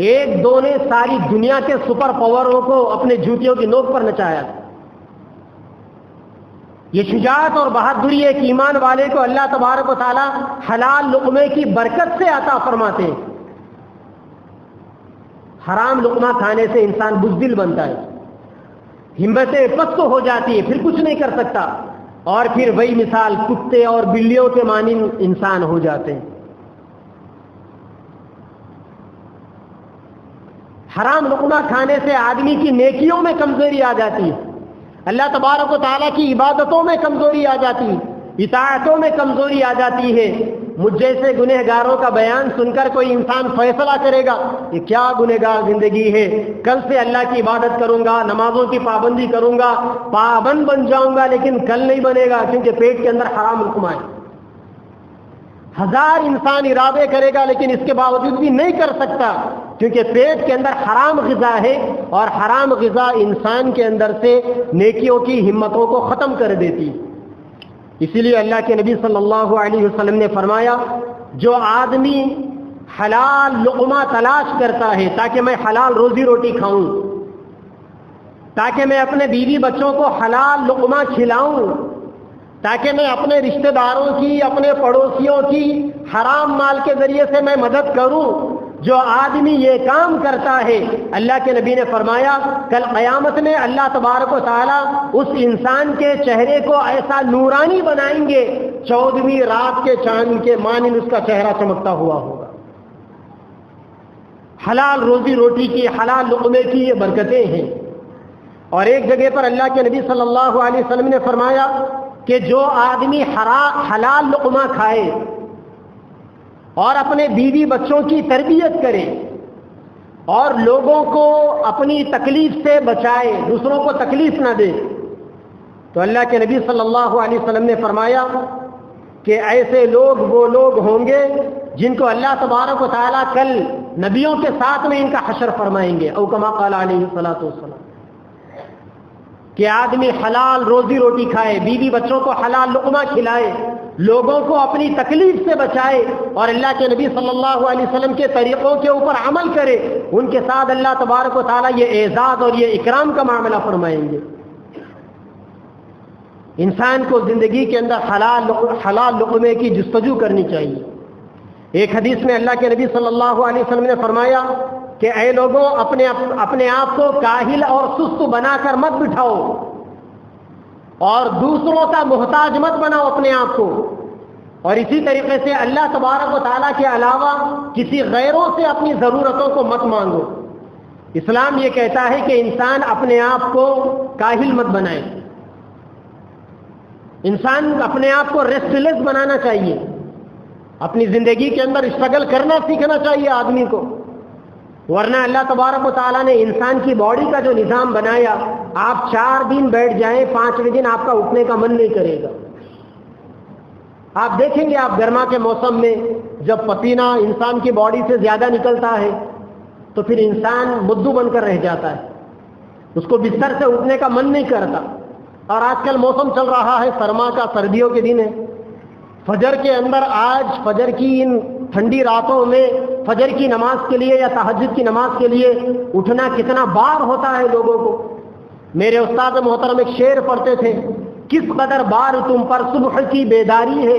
ایک دو نے ساری دنیا کے سپر پاوروں کو اپنے جوتیوں کی نوک پر نچایا۔ یہ شجاعت اور بہادری ایک ایمان والے کو اللہ تبارک و تعالی حلال لقمے کی برکت سے عطا فرماتے ہیں۔ حرام لقمہ کھانے سے انسان بزدل بنتا ہے، ہمتیں پست ہو جاتی ہے، پھر کچھ نہیں کر سکتا، اور پھر وہی مثال کتے اور بلیوں کے مانند انسان ہو جاتے ہیں۔ حرام لقمہ کھانے سے آدمی کی نیکیوں میں کمزوری آ جاتی ہے، اللہ تبارک و تعالیٰ کی عبادتوں میں کمزوری آ جاتی ہے، اطاعتوں میں کمزوری آ جاتی ہے۔ مجھ جیسے گنہگاروں کا بیان سن کر کوئی انسان فیصلہ کرے گا یہ کیا گنہگار زندگی ہے، کل سے اللہ کی عبادت کروں گا، نمازوں کی پابندی کروں گا، پابند بن جاؤں گا، لیکن کل نہیں بنے گا کیونکہ پیٹ کے اندر حرام لقمہ ہے۔ 1000 انسان ارادے کرے گا لیکن اس کے باوجود بھی نہیں کر سکتا، کیونکہ پیٹ کے اندر حرام غذا ہے، اور حرام غذا انسان کے اندر سے نیکیوں کی ہمتوں کو ختم کر دیتی۔ اسی لیے اللہ کے نبی صلی اللہ علیہ وسلم نے فرمایا، جو آدمی حلال لقمہ تلاش کرتا ہے تاکہ میں حلال روزی روٹی کھاؤں، تاکہ میں اپنے بیوی بچوں کو حلال لقمہ کھلاؤں، تاکہ میں اپنے رشتہ داروں کی، اپنے پڑوسیوں کی حرام مال کے ذریعے سے میں مدد کروں، جو آدمی یہ کام کرتا ہے، اللہ کے نبی نے فرمایا کل قیامت میں اللہ تبارک و تعالیٰ اس انسان کے چہرے کو ایسا نورانی بنائیں گے، 14ویں رات کے چاند کے مانند اس کا چہرہ چمکتا ہوا ہوگا۔ حلال روزی روٹی کی، حلال لقمے کی یہ برکتیں ہیں۔ اور ایک جگہ پر اللہ کے نبی صلی اللہ علیہ وسلم نے فرمایا کہ جو آدمی حلال لقمہ کھائے اور اپنے بیوی بچوں کی تربیت کرے اور لوگوں کو اپنی تکلیف سے بچائے، دوسروں کو تکلیف نہ دے، تو اللہ کے نبی صلی اللہ علیہ وسلم نے فرمایا کہ ایسے لوگ وہ لوگ ہوں گے جن کو اللہ تبارک و تعالیٰ کل نبیوں کے ساتھ میں ان کا حشر فرمائیں گے، او کما قال علیہ الصلوۃ والسلام، کہ آدمی حلال روزی روٹی کھائے، بیوی بچوں کو حلال لقمہ کھلائے، لوگوں کو اپنی تکلیف سے بچائے، اور اللہ کے نبی صلی اللہ علیہ وسلم کے طریقوں کے اوپر عمل کرے، ان کے ساتھ اللہ تبارک و تعالیٰ یہ اعزاز اور یہ اکرام کا معاملہ فرمائیں گے۔ انسان کو زندگی کے اندر حلال لقمے کی جستجو کرنی چاہیے۔ ایک حدیث میں اللہ کے نبی صلی اللہ علیہ وسلم نے فرمایا کہ اے لوگوں، اپنے آپ کو کاہل اور سست بنا کر مت بٹھاؤ، اور دوسروں کا محتاج مت بناؤ اپنے آپ کو، اور اسی طریقے سے اللہ تبارک و تعالیٰ کے علاوہ کسی غیروں سے اپنی ضرورتوں کو مت مانگو۔ اسلام یہ کہتا ہے کہ انسان اپنے آپ کو کاہل مت بنائے، انسان اپنے آپ کو ریسٹ لیس بنانا چاہیے، اپنی زندگی کے اندر اسٹرگل کرنا سیکھنا چاہیے آدمی کو، ورنہ اللہ تبارک و تعالیٰ نے انسان کی باڈی کا جو نظام بنایا، آپ 4 دن بیٹھ جائیں، 5ویں دن آپ کا اٹھنے کا من نہیں کرے گا۔ آپ دیکھیں گے آپ گرما کے موسم میں جب پسینہ انسان کی باڈی سے زیادہ نکلتا ہے تو پھر انسان مدو بن کر رہ جاتا ہے، اس کو بستر سے اٹھنے کا من نہیں کرتا۔ اور آج کل موسم چل رہا ہے سرما کا، سردیوں کے دن ہے، فجر کے اندر آج فجر کی ان ٹھنڈی راتوں میں فجر کی نماز کے لیے یا تہجد کی نماز کے لیے اٹھنا کتنا بار ہوتا ہے لوگوں کو۔ میرے استاد محترم ایک شعر پڑھتے تھے، کس قدر بار تم پر صبح کی بیداری ہے،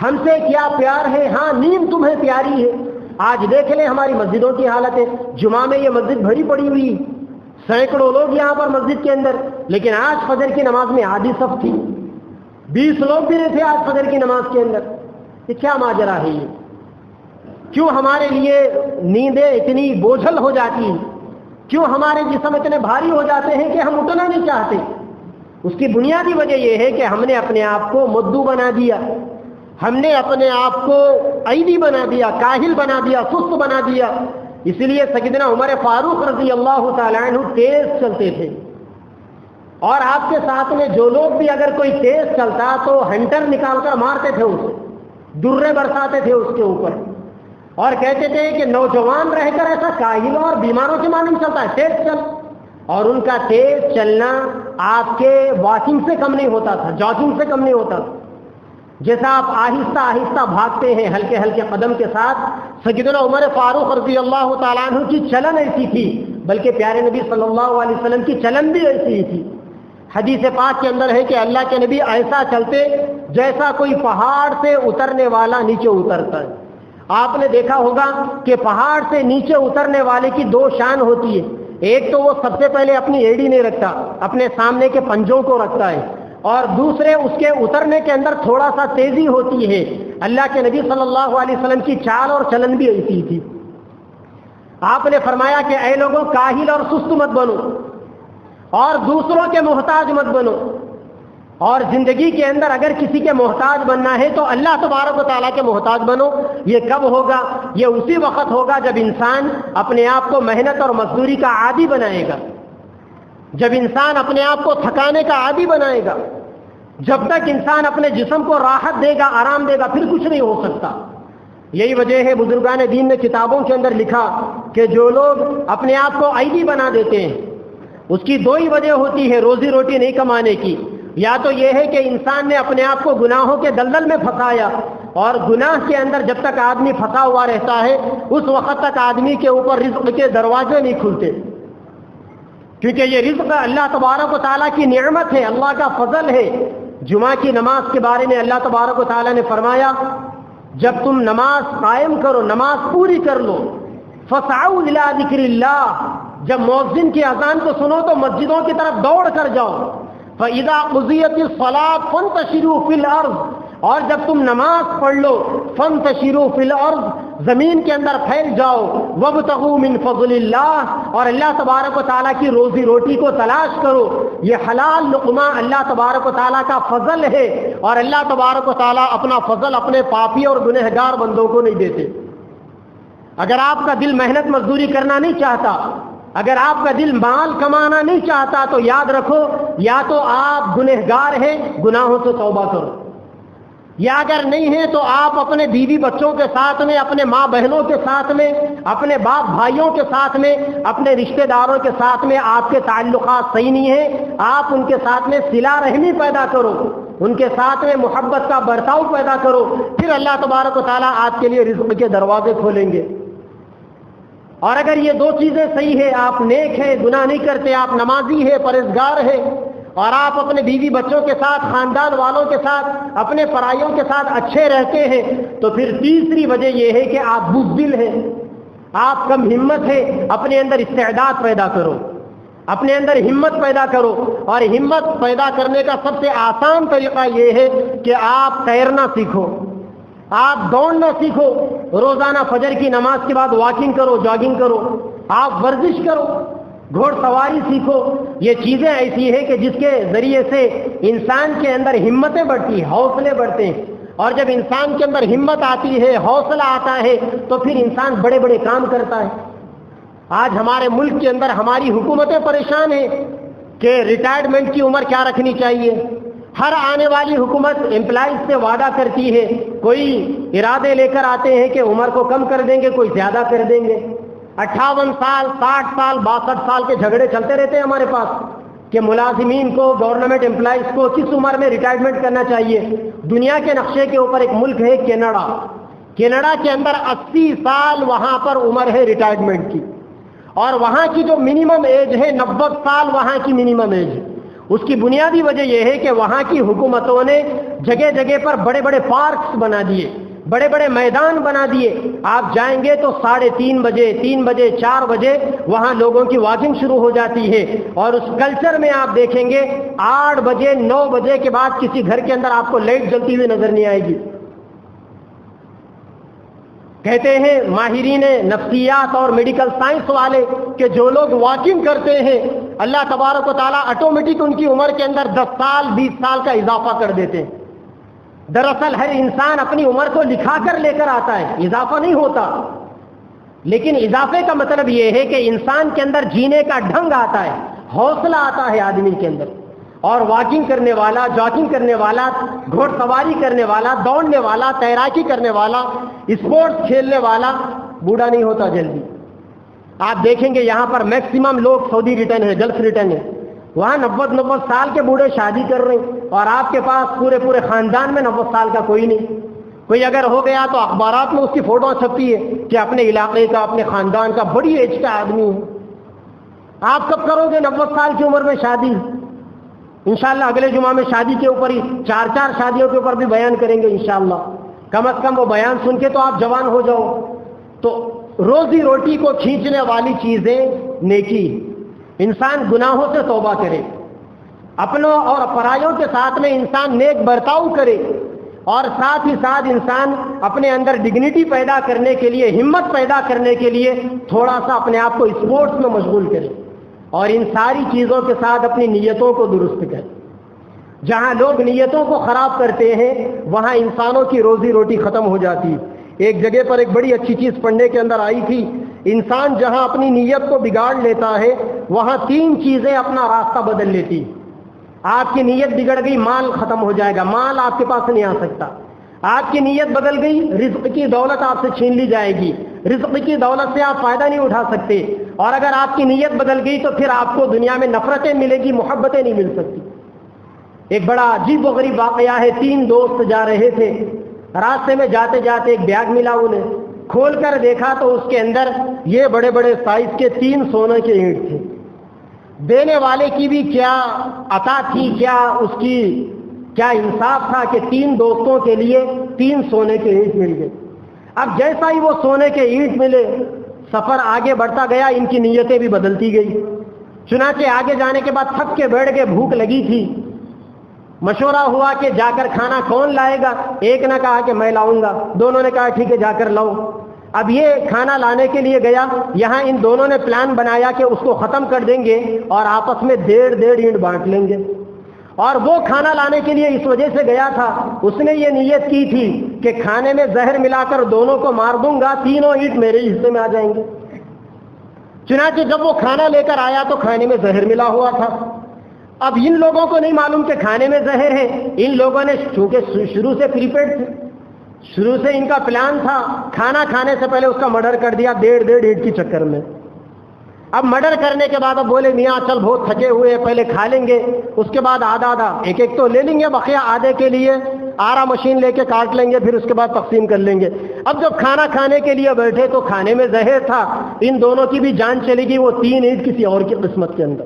ہم سے کیا پیار ہے، ہاں نیند تمہیں پیاری ہے۔ آج دیکھ لیں ہماری مسجدوں کی حالت ہے، جمعہ میں یہ مسجد بھری پڑی ہوئی، سینکڑوں لوگ یہاں پر مسجد کے اندر، لیکن آج فجر کی نماز میں آدھی صف تھی، 20 لوگ بھی نہیں تھے آج فجر کی نماز کے اندر۔ یہ کیا ماجرا ہے؟ یہ کیوں ہمارے لیے نیندیں اتنی بوجھل ہو جاتی ہیں؟ کیوں ہمارے جسم اتنے بھاری ہو جاتے ہیں کہ ہم اٹھنا نہیں چاہتے؟ اس کی بنیادی وجہ یہ ہے کہ ہم نے اپنے آپ کو مدو بنا دیا، ہم نے اپنے آپ کو عیدی بنا دیا، کاہل بنا دیا، سست بنا دیا۔ اسی لیے سیدنا عمر فاروق رضی اللہ تعالیٰ عنہ تیز چلتے تھے، اور آپ کے ساتھ میں جو لوگ بھی اگر کوئی تیز چلتا تو ہنٹر نکال کر مارتے تھے، اسے درے برساتے تھے اس کے اوپر، اور کہتے تھے کہ نوجوان رہ کر ایسا کاہل اور بیماروں کے مانند چلتا ہے، تیز چل۔ اور ان کا تیز چلنا آپ کے واکنگ سے کم نہیں ہوتا تھا، جاگنگ سے کم نہیں ہوتا تھا۔ جیسا آپ آہستہ آہستہ بھاگتے ہیں ہلکے ہلکے قدم کے ساتھ، سیدنا عمر فاروق رضی اللہ تعالیٰ عنہ کی چلن ایسی تھی، بلکہ پیارے نبی صلی اللہ علیہ وسلم کی چلن بھی ایسی ہی تھی۔ حدیث پاک کے اندر ہے کہ اللہ کے نبی ایسا چلتے جیسا کوئی پہاڑ سے اترنے والا نیچے اترتا ہے۔ آپ نے دیکھا ہوگا کہ پہاڑ سے نیچے اترنے والے کی دو شان ہوتی ہے، ایک تو وہ سب سے پہلے اپنی ایڑی نہیں رکھتا، اپنے سامنے کے پنجوں کو رکھتا ہے، اور دوسرے اس کے اترنے کے اندر تھوڑا سا تیزی ہوتی ہے۔ اللہ کے نبی صلی اللہ علیہ وسلم کی چال اور چلن بھی ایسی تھی۔ آپ نے فرمایا کہ اے لوگوں، کاہل اور سست مت بنو، اور دوسروں کے محتاج مت بنو، اور زندگی کے اندر اگر کسی کے محتاج بننا ہے تو اللہ تبارک و تعالیٰ کے محتاج بنو۔ یہ کب ہوگا؟ یہ اسی وقت ہوگا جب انسان اپنے آپ کو محنت اور مزدوری کا عادی بنائے گا، جب انسان اپنے آپ کو تھکانے کا عادی بنائے گا۔ جب تک انسان اپنے جسم کو راحت دے گا، آرام دے گا، پھر کچھ نہیں ہو سکتا۔ یہی وجہ ہے بزرگان دین نے کتابوں کے اندر لکھا کہ جو لوگ اپنے آپ کو عیدی بنا دیتے ہیں، اس کی دو ہی وجہ ہوتی ہے روزی روٹی نہیں کمانے کی۔ یا تو یہ ہے کہ انسان نے اپنے آپ کو گناہوں کے دلدل میں پھنسایا، اور گناہ کے اندر جب تک آدمی پھنسا ہوا رہتا ہے اس وقت تک آدمی کے اوپر رزق کے دروازے نہیں کھلتے، کیونکہ یہ رزق اللہ تبارک و تعالیٰ کی نعمت ہے، اللہ کا فضل ہے۔ جمعہ کی نماز کے بارے میں اللہ تبارک و تعالیٰ نے فرمایا، جب تم نماز قائم کرو، نماز پوری کر لو، فَاسْعَوْا إِلَىٰ ذِكْرِ اللَّهِ، جب مؤذن کی اذان کو سنو تو مسجدوں کی طرف دوڑ کر جاؤ، فَإِذَا قُضِيَتِ الصَّلَاةُ فَانتَشِرُوا فِي الْأَرْضِ، اور جب تم نماز پڑھ لو، فَانتَشِرُوا فِي الْأَرْضِ، زمین کے اندر پھیل جاؤ، وَابْتَغُوا مِن فَضْلِ اللَّهِ، اور اللہ تبارک و تعالیٰ کی روزی روٹی کو تلاش کرو۔ یہ حلال لقمہ اللہ تبارک و تعالیٰ کا فضل ہے، اور اللہ تبارک و تعالیٰ اپنا فضل اپنے پاپی اور گنہگار بندوں کو نہیں دیتے۔ اگر آپ کا دل محنت مزدوری کرنا نہیں چاہتا، اگر آپ کا دل مال کمانا نہیں چاہتا، تو یاد رکھو یا تو آپ گنہگار ہیں، گناہوں سے توبہ کرو، یا اگر نہیں ہے تو آپ اپنے بیوی بچوں کے ساتھ میں، اپنے ماں بہنوں کے ساتھ میں، اپنے باپ بھائیوں کے ساتھ میں، اپنے رشتہ داروں کے ساتھ میں آپ کے تعلقات صحیح نہیں ہیں، آپ ان کے ساتھ میں صلہ رحمی پیدا کرو، ان کے ساتھ میں محبت کا برتاؤ پیدا کرو، پھر اللہ تبارک و تعالیٰ آپ کے لیے رزق کے دروازے کھولیں گے۔ اور اگر یہ دو چیزیں صحیح ہے، آپ نیک ہیں، گناہ نہیں کرتے، آپ نمازی ہیں، پرہیزگار ہیں، اور آپ اپنے بیوی بچوں کے ساتھ، خاندان والوں کے ساتھ، اپنے پرائیوں کے ساتھ اچھے رہتے ہیں، تو پھر تیسری وجہ یہ ہے کہ آپ بزدل ہیں، آپ کم ہمت ہیں۔ اپنے اندر استعداد پیدا کرو، اپنے اندر ہمت پیدا کرو، اور ہمت پیدا کرنے کا سب سے آسان طریقہ یہ ہے کہ آپ تیرنا سیکھو، آپ دوڑنا سیکھو، روزانہ فجر کی نماز کے بعد واکنگ کرو، جاگنگ کرو، آپ ورزش کرو، گھوڑ سواری سیکھو۔ یہ چیزیں ایسی ہیں کہ جس کے ذریعے سے انسان کے اندر ہمتیں بڑھتی ہیں، حوصلے بڑھتے ہیں، اور جب انسان کے اندر ہمت آتی ہے، حوصلہ آتا ہے، تو پھر انسان بڑے بڑے کام کرتا ہے۔ آج ہمارے ملک کے اندر ہماری حکومتیں پریشان ہیں کہ ریٹائرمنٹ کی عمر کیا رکھنی چاہیے، ہر آنے والی حکومت امپلائیز سے وعدہ کرتی ہے، کوئی ارادے لے کر آتے ہیں کہ عمر کو کم کر دیں گے، کوئی زیادہ کر دیں گے۔ 58 سال، 60 سال، 62 سال کے جھگڑے چلتے رہتے ہیں ہمارے پاس کہ ملازمین کو، گورنمنٹ امپلائیز کو کس عمر میں ریٹائرمنٹ کرنا چاہیے۔ دنیا کے نقشے کے اوپر ایک ملک ہے کینیڈا، کینیڈا کے اندر 80 سال وہاں پر عمر ہے ریٹائرمنٹ کی، اور وہاں کی جو منیمم ایج ہے 90 سال وہاں کی منیمم ایج ہے۔ اس کی بنیادی وجہ یہ ہے کہ وہاں کی حکومتوں نے جگہ جگہ پر بڑے بڑے پارکس بنا دیے، بڑے بڑے میدان بنا دیے۔ آپ جائیں گے تو 3:30 بجے، 3 بجے، 4 بجے وہاں لوگوں کی واکنگ شروع ہو جاتی ہے، اور اس کلچر میں آپ دیکھیں گے 8 بجے، 9 بجے کے بعد کسی گھر کے اندر آپ کو لائٹ جلتی ہوئی نظر نہیں آئے گی۔ کہتے ہیں ماہرین نفسیات اور میڈیکل سائنس والے کہ جو لوگ واکنگ کرتے ہیں اللہ تبارک و تعالیٰ آٹومیٹک ان کی عمر کے اندر 10 سال 20 سال کا اضافہ کر دیتے ہیں۔ دراصل ہر انسان اپنی عمر کو لکھا کر لے کر آتا ہے، اضافہ نہیں ہوتا، لیکن اضافے کا مطلب یہ ہے کہ انسان کے اندر جینے کا ڈھنگ آتا ہے، حوصلہ آتا ہے آدمی کے اندر، اور واکنگ کرنے والا، جاگنگ کرنے والا، گھوڑ سواری کرنے والا، دوڑنے والا، تیراکی کرنے والا، اسپورٹس کھیلنے والا بوڑھا نہیں ہوتا جلدی۔ آپ دیکھیں گے یہاں پر میکسیمم لوگ سعودی ریٹرن ہے، گلف ریٹرن ہے، وہاں 90 سال کے بوڑھے شادی کر رہے ہیں، اور آپ کے پاس پورے خاندان میں 90 سال کا کوئی نہیں۔ کوئی اگر ہو گیا تو اخبارات میں اس کی فوٹو چھپتی ہے کہ اپنے علاقے کا، اپنے خاندان کا بڑی ایج کا آدمی ہے۔ آپ کب کرو گے 90 سال کی عمر میں شادی؟ انشاءاللہ اگلے جمعہ میں شادی کے اوپر ہی 4 شادیوں کے اوپر بھی بیان کریں گے انشاءاللہ۔ کم از کم وہ بیان سن کے تو آپ جوان ہو جاؤ۔ تو روزی روٹی کو کھینچنے والی چیزیں نیکی، انسان گناہوں سے توبہ کرے، اپنوں اور پرایوں کے ساتھ میں انسان نیک برتاؤ کرے، اور ساتھ ہی ساتھ انسان اپنے اندر ڈگنیٹی پیدا کرنے کے لیے، ہمت پیدا کرنے کے لیے تھوڑا سا اپنے آپ کو اسپورٹس میں مشغول کرے، اور ان ساری چیزوں کے ساتھ اپنی نیتوں کو درست کرے۔ جہاں لوگ نیتوں کو خراب کرتے ہیں وہاں انسانوں کی روزی روٹی ختم ہو جاتی ہے۔ ایک جگہ پر ایک بڑی اچھی چیز پڑھنے کے اندر آئی تھی، انسان جہاں اپنی نیت کو بگاڑ لیتا ہے وہاں 3 چیزیں اپنا راستہ بدل لیتی۔ آپ کی نیت بگڑ گئی، مال ختم ہو جائے گا، مال آپ کے پاس نہیں آ سکتا۔ آپ کی نیت بدل گئی، رزق کی دولت آپ سے چھین لی جائے گی، رزق کی دولت سے آپ فائدہ نہیں اٹھا سکتے، اور اگر آپ کی نیت بدل گئی تو پھر آپ کو دنیا میں نفرتیں ملے گی، محبتیں نہیں مل سکتی۔ ایک بڑا عجیب و غریب واقعہ ہے، 3 دوست جا رہے تھے، راستے میں جاتے جاتے ایک بیگ ملا، انہیں کھول کر دیکھا تو اس کے اندر یہ بڑے بڑے سائز کے 3 سونے کے اینٹ تھے۔ دینے والے کی بھی کیا عطا تھی، کیا اس کی کیا انصاف تھا کہ 3 دوستوں کے لیے 3 سونے کے اینٹ مل گئے۔ اب جیسا ہی وہ سونے کے اینٹ ملے سفر آگے بڑھتا گیا، ان کی نیتیں بھی بدلتی گئی۔ چنانچہ آگے جانے کے بعد تھک کے بیٹھ گئے، بھوک لگی تھی، مشورہ ہوا کہ جا کر کھانا کون لائے گا۔ ایک نے کہا کہ میں لاؤں گا، دونوں نے کہا ٹھیک ہے جا کر لاؤ۔ اب یہ کھانا لانے کے لیے گیا، یہاں ان دونوں نے پلان بنایا کہ اس کو ختم کر دیں گے اور آپس میں 1.5 اینٹ بانٹ لیں گے۔ اور وہ کھانا لانے کے لیے اس وجہ سے گیا تھا، اس نے یہ نیت کی تھی کہ کھانے میں زہر ملا کر دونوں کو مار دوں گا، 3 اینٹ میرے حصے میں آ جائیں گے۔ چنانچہ جب وہ کھانا لے کر آیا تو کھانے میں زہر ملا ہوا تھا۔ اب ان لوگوں کو نہیں معلوم کہ کھانے میں زہر ہے، ان لوگوں نے چونکہ شروع سے پریپیڈ تھے، شروع سے ان کا پلان تھا، کھانا کھانے سے پہلے اس کا مرڈر کر دیا 1.5 اینٹ کی چکر میں۔ اب مرڈر کرنے کے بعد اب بولے میاں چل بہت تھکے ہوئے ہیں، پہلے کھا لیں گے، اس کے بعد آدھا ایک تو لے لیں گے، بقیہ آدھے کے لیے آرا مشین لے کے کاٹ لیں گے، پھر اس کے بعد تقسیم کر لیں گے۔ اب جب کھانا کھانے کے لیے بیٹھے تو کھانے میں زہر تھا، ان دونوں کی بھی جان چلی گئی، وہ 3 اینٹ کسی اور کی قسمت کے اندر۔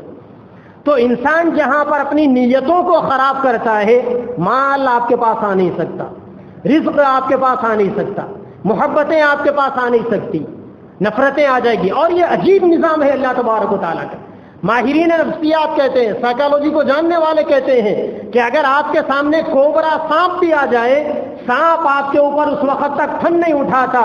تو انسان جہاں پر اپنی نیتوں کو خراب کرتا ہے مال آپ کے پاس آ نہیں سکتا، رزق آپ کے پاس آ نہیں سکتا، محبتیں آپ کے پاس آ نہیں سکتی، نفرتیں آ جائے گی۔ اور یہ عجیب نظام ہے اللہ تبارک و تعالیٰ کا۔ ماہرین نفسیات کہتے ہیں، سائیکالوجی کو جاننے والے کہتے ہیں کہ اگر آپ کے سامنے کوبرا سانپ بھی آ جائے، سانپ آپ کے اوپر اس وقت تک پھن نہیں اٹھاتا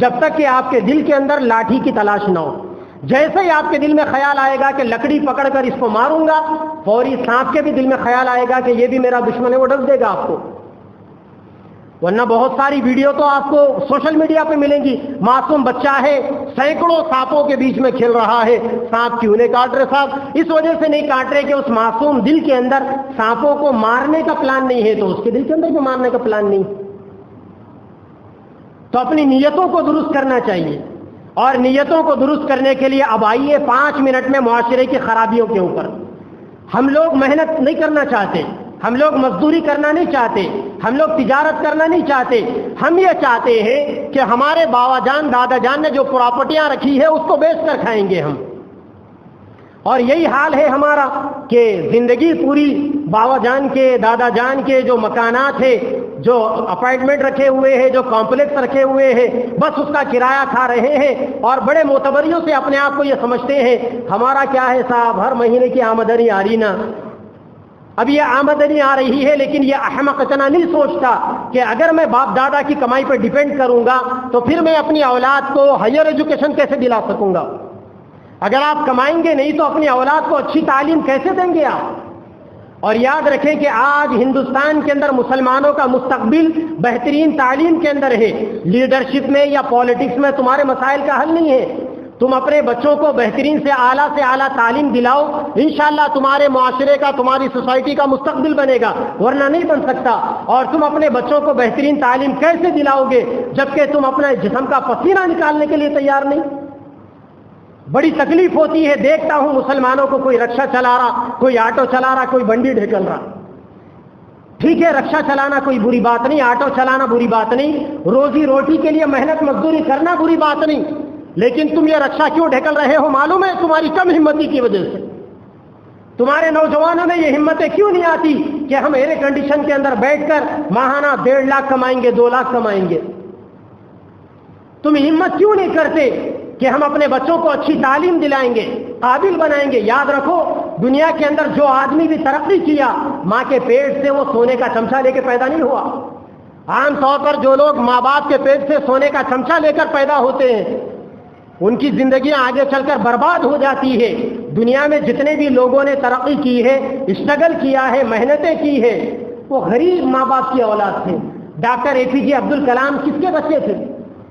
جب تک کہ آپ کے دل کے اندر لاٹھی کی تلاش نہ ہو۔ جیسے ہی آپ کے دل میں خیال آئے گا کہ لکڑی پکڑ کر اس کو ماروں گا، فوری سانپ کے بھی دل میں خیال آئے گا کہ یہ بھی میرا دشمن ہے، وہ ڈس دے گا آپ کو۔ ورنہ بہت ساری ویڈیو تو آپ کو سوشل میڈیا پہ ملیں گی، معصوم بچہ ہے سینکڑوں سانپوں کے بیچ میں کھیل رہا ہے، سانپ کیوں نہیں کاٹ رہے صاحب؟ اس وجہ سے نہیں کاٹ رہے کہ اس معصوم دل کے اندر سانپوں کو مارنے کا پلان نہیں ہے، تو اس کے دل کے اندر بھی مارنے کا پلان نہیں۔ تو اپنی نیتوں کو درست کرنا چاہیے، اور نیتوں کو درست کرنے کے لیے اب آئیے 5 منٹ میں معاشرے کی خرابیوں کے اوپر۔ ہم لوگ محنت نہیں کرنا چاہتے، ہم لوگ مزدوری کرنا نہیں چاہتے، ہم لوگ تجارت کرنا نہیں چاہتے، ہم یہ چاہتے ہیں کہ ہمارے بابا جان دادا جان نے جو پراپرٹیاں رکھی ہے اس کو بیچ کر کھائیں گے ہم۔ اور یہی حال ہے ہمارا کہ زندگی پوری بابا جان کے دادا جان کے جو مکانات ہے، جو اپارٹمنٹ رکھے ہوئے ہیں، جو کمپلیکس رکھے ہوئے ہیں، بس اس کا کرایہ کھا رہے ہیں، اور بڑے معتبریوں سے اپنے آپ کو یہ سمجھتے ہیں ہمارا کیا ہے صاحب، ہر مہینے کی آمدنی آ رہی نا۔ اب یہ آمدنی آ رہی ہے، لیکن یہ احمق اتنا نہیں سوچتا کہ اگر میں باپ دادا کی کمائی پر ڈیپینڈ کروں گا تو پھر میں اپنی اولاد کو ہائر ایجوکیشن کیسے دلا سکوں گا؟ اگر آپ کمائیں گے نہیں تو اپنی اولاد کو اچھی تعلیم کیسے دیں گے آپ؟ اور یاد رکھیں کہ آج ہندوستان کے اندر مسلمانوں کا مستقبل بہترین تعلیم کے اندر ہے، لیڈرشپ میں یا پالیٹکس میں تمہارے مسائل کا حل نہیں ہے۔ تم اپنے بچوں کو بہترین سے اعلیٰ تعلیم دلاؤ، انشاءاللہ تمہارے معاشرے کا، تمہاری سوسائٹی کا مستقبل بنے گا، ورنہ نہیں بن سکتا۔ اور تم اپنے بچوں کو بہترین تعلیم کیسے دلاؤ گے جبکہ تم اپنے جسم کا پسینہ نکالنے کے لیے تیار نہیں؟ بڑی تکلیف ہوتی ہے، دیکھتا ہوں مسلمانوں کو کوئی رکشہ چلا رہا، کوئی آٹو چلا رہا، کوئی بنڈی ڈھکل رہا۔ ٹھیک ہے، رکشہ چلانا کوئی بری بات نہیں، آٹو چلانا بری بات نہیں، روزی روٹی کے لیے محنت مزدوری کرنا بری بات نہیں، لیکن تم یہ رکشہ کیوں ڈھکل رہے ہو معلوم ہے؟ تمہاری کم ہمتی کی وجہ سے۔ تمہارے نوجوانوں میں یہ ہمتیں کیوں نہیں آتی کہ ہم ایئر کنڈیشن کے اندر بیٹھ کر ماہانہ 1.5 لاکھ کمائیں گے، 2 لاکھ کمائیں گے؟ تم ہمت کیوں نہیں کرتے کہ ہم اپنے بچوں کو اچھی تعلیم دلائیں گے، قابل بنائیں گے؟ یاد رکھو، دنیا کے اندر جو آدمی بھی ترقی کیا، ماں کے پیٹ سے وہ سونے کا چمچہ لے کے پیدا نہیں ہوا۔ عام طور پر جو لوگ ماں باپ کے پیٹ سے سونے کا چمچہ لے کر پیدا ہوتے ہیں ان کی زندگیاں آگے چل کر برباد ہو جاتی ہے۔ دنیا میں جتنے بھی لوگوں نے ترقی کی ہے، اسٹرگل کیا ہے، محنتیں کی ہے، وہ غریب ماں باپ کی اولاد تھے۔ ڈاکٹر APJ عبد الکلام کس کے بچے تھے؟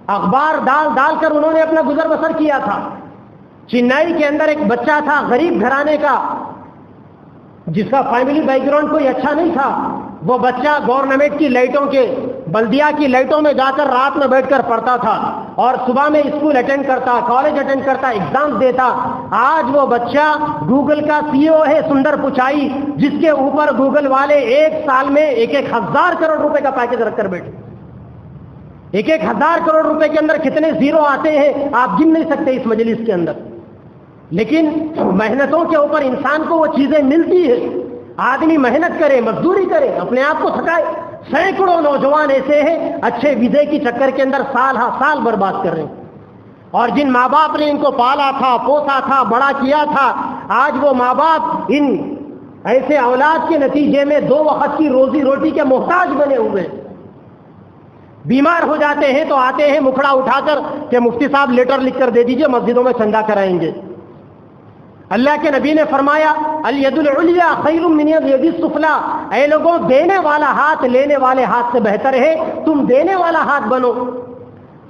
اخبار ڈال کر انہوں نے اپنا گزر بسر کیا تھا۔ چنئی کے اندر ایک بچہ تھا غریب گھرانے کا، جس کا فیملی بیک گراؤنڈ کوئی اچھا نہیں تھا، وہ بچہ گورنمنٹ کی لائٹوں کے، بلدیہ کی لائٹوں میں جا کر رات میں بیٹھ کر پڑھتا تھا، اور صبح میں اسکول اٹینڈ کرتا، کالج اٹینڈ کرتا، ایگزام دیتا۔ آج وہ بچہ گوگل کا CEO ہے، سندر پچائی، جس کے اوپر گوگل والے 1 سال میں 1,000 کروڑ روپے کا پیکج رکھ کر بیٹھے۔ 1,000 کروڑ روپے کے اندر کتنے زیرو آتے ہیں آپ گن نہیں سکتے اس مجلس کے اندر، لیکن محنتوں کے اوپر انسان کو وہ چیزیں ملتی ہے۔ آدمی محنت کرے، مزدوری کرے، اپنے آپ کو تھکائے۔ سینکڑوں نوجوان ایسے ہیں اچھے ویزے کی چکر کے اندر سال ہا سال برباد کر رہے ہیں، اور جن ماں باپ نے ان کو پالا تھا، پوسا تھا، بڑا کیا تھا، آج وہ ماں باپ ان ایسے اولاد کے نتیجے میں 2 وقت کی روزی روٹی کے محتاج بنے ہوئے ہیں۔ بیمار ہو جاتے ہیں تو آتے ہیں مکھڑا اٹھا کر کہ مفتی صاحب لیٹر لکھ کر دے دیجئے، مسجدوں میں چندہ کرائیں گے۔ اللہ کے نبی نے فرمایا الید العلیٰ خیر من الید السفلیٰ، اے لوگوں دینے والا ہاتھ لینے والے ہاتھ سے بہتر ہے، تم دینے والا ہاتھ بنو۔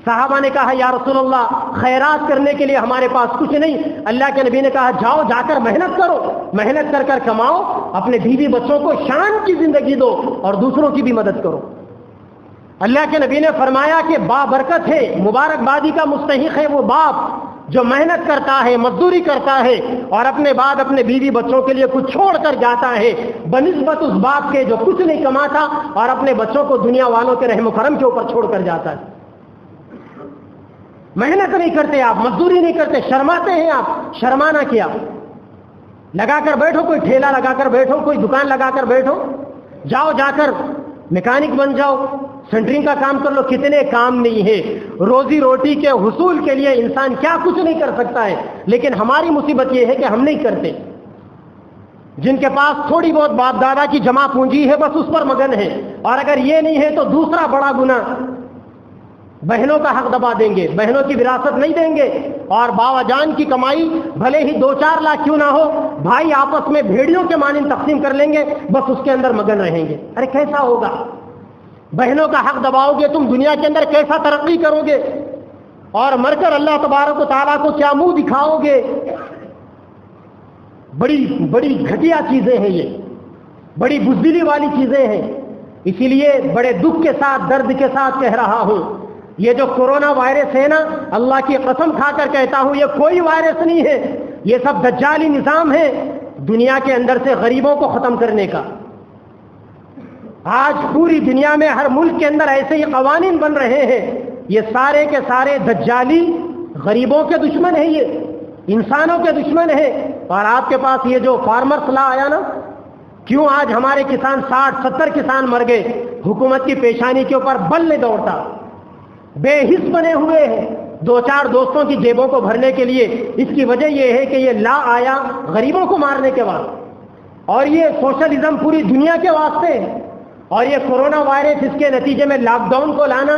صحابہ نے کہا یا رسول اللہ خیرات کرنے کے لیے ہمارے پاس کچھ نہیں۔ اللہ کے نبی نے کہا جاؤ، جا کر محنت کرو، محنت کر کر کماؤ، اپنے بیوی بچوں کو شان کی زندگی دو اور دوسروں کی بھی مدد کرو۔ اللہ کے نبی نے فرمایا کہ بابرکت ہے، مبارکبادی کا مستحق ہے وہ باپ جو محنت کرتا ہے، مزدوری کرتا ہے، اور اپنے بعد اپنے بیوی بچوں کے لیے کچھ چھوڑ کر جاتا ہے، بنسبت اس باپ کے جو کچھ نہیں کماتا اور اپنے بچوں کو دنیا والوں کے رحم و کرم کے اوپر چھوڑ کر جاتا ہے۔ محنت نہیں کرتے آپ، مزدوری نہیں کرتے، شرماتے ہیں آپ۔ شرمانا کیا، لگا کر بیٹھو، کوئی ٹھیلا لگا کر بیٹھو، کوئی دکان لگا کر بیٹھو، جاؤ جا کر میکینک بن جاؤ، سینٹرنگ کا کام کر لو، کتنے کام نہیں ہے۔ روزی روٹی کے حصول کے لیے انسان کیا کچھ نہیں کر سکتا ہے، لیکن ہماری مصیبت یہ ہے کہ ہم نہیں کرتے۔ جن کے پاس تھوڑی بہت باپ دادا کی جمع پونجی ہے بس اس پر مگن ہے، اور اگر یہ نہیں ہے تو دوسرا بڑا گناہ، بہنوں کا حق دبا دیں گے، بہنوں کی وراثت نہیں دیں گے، اور باوا جان کی کمائی بھلے ہی 2-4 لاکھ کیوں نہ ہو، بھائی آپس میں بھیڑیوں کے مانند تقسیم کر لیں گے، بس اس کے اندر مگن رہیں گے۔ ارے کیسا ہوگا؟ بہنوں کا حق دباؤ گے تم دنیا کے اندر کیسا ترقی کرو گے، اور مر کر اللہ تبارک و تعالیٰ کو کیا منہ دکھاؤ گے؟ بڑی بڑی گھٹیا چیزیں ہیں، یہ بڑی بزدلی والی چیزیں ہیں۔ اسی لیے بڑے دکھ کے ساتھ، درد کے ساتھ کہہ رہا ہوں، یہ جو کورونا وائرس ہے نا، اللہ کی قسم کھا کر کہتا ہوں، یہ کوئی وائرس نہیں ہے، یہ سب دجالی نظام ہے دنیا کے اندر سے غریبوں کو ختم کرنے کا۔ آج پوری دنیا میں ہر ملک کے اندر ایسے ہی قوانین بن رہے ہیں، یہ سارے کے سارے دجالی غریبوں کے دشمن ہیں، یہ انسانوں کے دشمن ہیں۔ اور آپ کے پاس یہ جو فارمرس لا آیا نا، کیوں آج ہمارے کسان 60-70 کسان مر گئے؟ حکومت کی پیشانی کے اوپر بل نہیں دوڑتا، بے حس بنے ہوئے ہیں 2-4 دوستوں کی جیبوں کو بھرنے کے لیے۔ اس کی وجہ یہ ہے کہ یہ لا آیا غریبوں کو مارنے کے بعد، اور یہ سوشلزم پوری دنیا کے واسطے ہے، اور یہ کورونا وائرس اس کے نتیجے میں لاک ڈاؤن کو لانا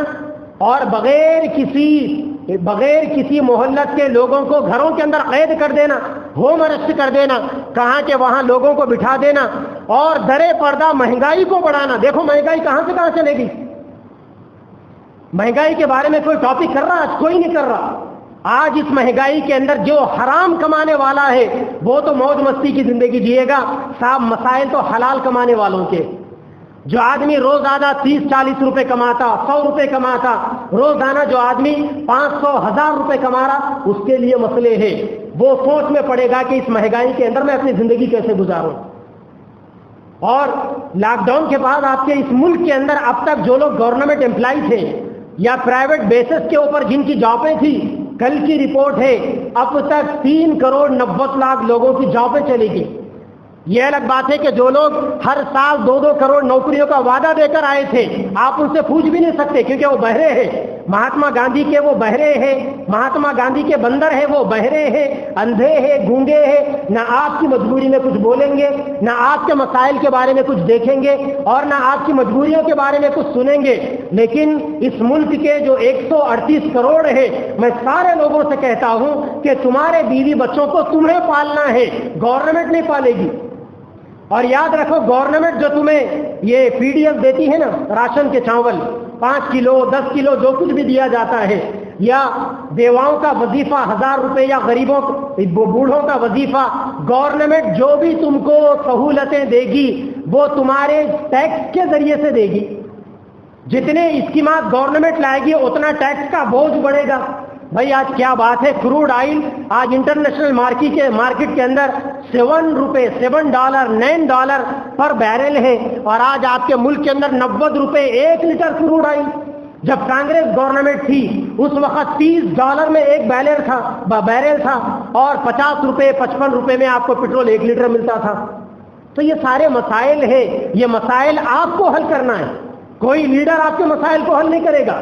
اور بغیر کسی مہلت کے لوگوں کو گھروں کے اندر قید کر دینا، ہوم ارسٹ کر دینا، کہاں کہ وہاں لوگوں کو بٹھا دینا، اور درے پردہ مہنگائی کو بڑھانا۔ دیکھو مہنگائی کہاں سے کہاں چلے گی؟ مہنگائی کے بارے میں کوئی ٹاپک کر رہا؟ آج کوئی نہیں کر رہا۔ آج اس مہنگائی کے اندر جو حرام کمانے والا ہے وہ تو موج مستی کی زندگی جیے گا، صاحب مسائل تو حلال کمانے والوں کے۔ جو آدمی روزانہ 30-40 روپے کماتا، 100 روپے کماتا، روزانہ جو آدمی 500-1000 روپے کما رہا، اس کے لیے مسئلے ہیں۔ وہ سوچ میں پڑے گا کہ اس مہنگائی کے اندر میں اپنی زندگی کیسے گزاروں۔ اور لاک ڈاؤن کے بعد آپ کے اس ملک کے اندر اب تک جو لوگ گورنمنٹ امپلائی تھے یا پرائیویٹ بیسس کے اوپر جن کی جابیں تھی، کل کی رپورٹ ہے اب تک 3,90,00,000 لوگوں کی جابیں چلی گئی۔ یہ الگ بات ہے کہ جو لوگ ہر سال 2-2 کروڑ نوکریوں کا وعدہ دے کر آئے تھے، آپ ان سے پوچھ بھی نہیں سکتے کیونکہ وہ بہرے ہیں۔ مہاتما گاندھی کے وہ بہرے ہیں، مہاتما گاندھی کے بندر ہیں، وہ بہرے ہیں، اندھے ہیں، گونگے ہیں، نہ آپ کی مجبوری میں کچھ بولیں گے، نہ آپ کے مسائل کے بارے میں کچھ دیکھیں گے، اور نہ آپ کی مجبوریوں کے بارے میں کچھ سنیں گے۔ لیکن اس ملک کے جو 138 کروڑ ہیں، میں سارے لوگوں سے کہتا ہوں کہ تمہارے بیوی بچوں کو تمہیں پالنا ہے، گورنمنٹ نہیں پالے گی۔ اور یاد رکھو، گورنمنٹ جو تمہیں یہ پی ڈی ایف دیتی ہے نا، راشن کے چاول 5 کلو 10 کلو جو کچھ بھی دیا جاتا ہے، یا بیواؤں کا وظیفہ 1000 روپے، یا غریبوں بوڑھوں کا وظیفہ، گورنمنٹ جو بھی تم کو سہولتیں دے گی وہ تمہارے ٹیکس کے ذریعے سے دے گی۔ جتنے اسکیمات گورنمنٹ لائے گی اتنا ٹیکس کا بوجھ بڑھے گا۔ بھائی آج کیا بات ہے، کروڈ آئل آج انٹرنیشنل مارکیٹ کے اندر $7 $9 پر بیرل ہے، اور آج آپ کے ملک کے اندر 90 روپے 1 لیٹر کروڈ آئل۔ جب کانگریس گورنمنٹ تھی اس وقت $30 میں ایک بیرل تھا، اور 50 روپے 55 روپے میں آپ کو پیٹرول 1 لیٹر ملتا تھا۔ تو یہ سارے مسائل ہیں، یہ مسائل آپ کو حل کرنا ہے، کوئی لیڈر آپ کے مسائل کو حل نہیں کرے گا،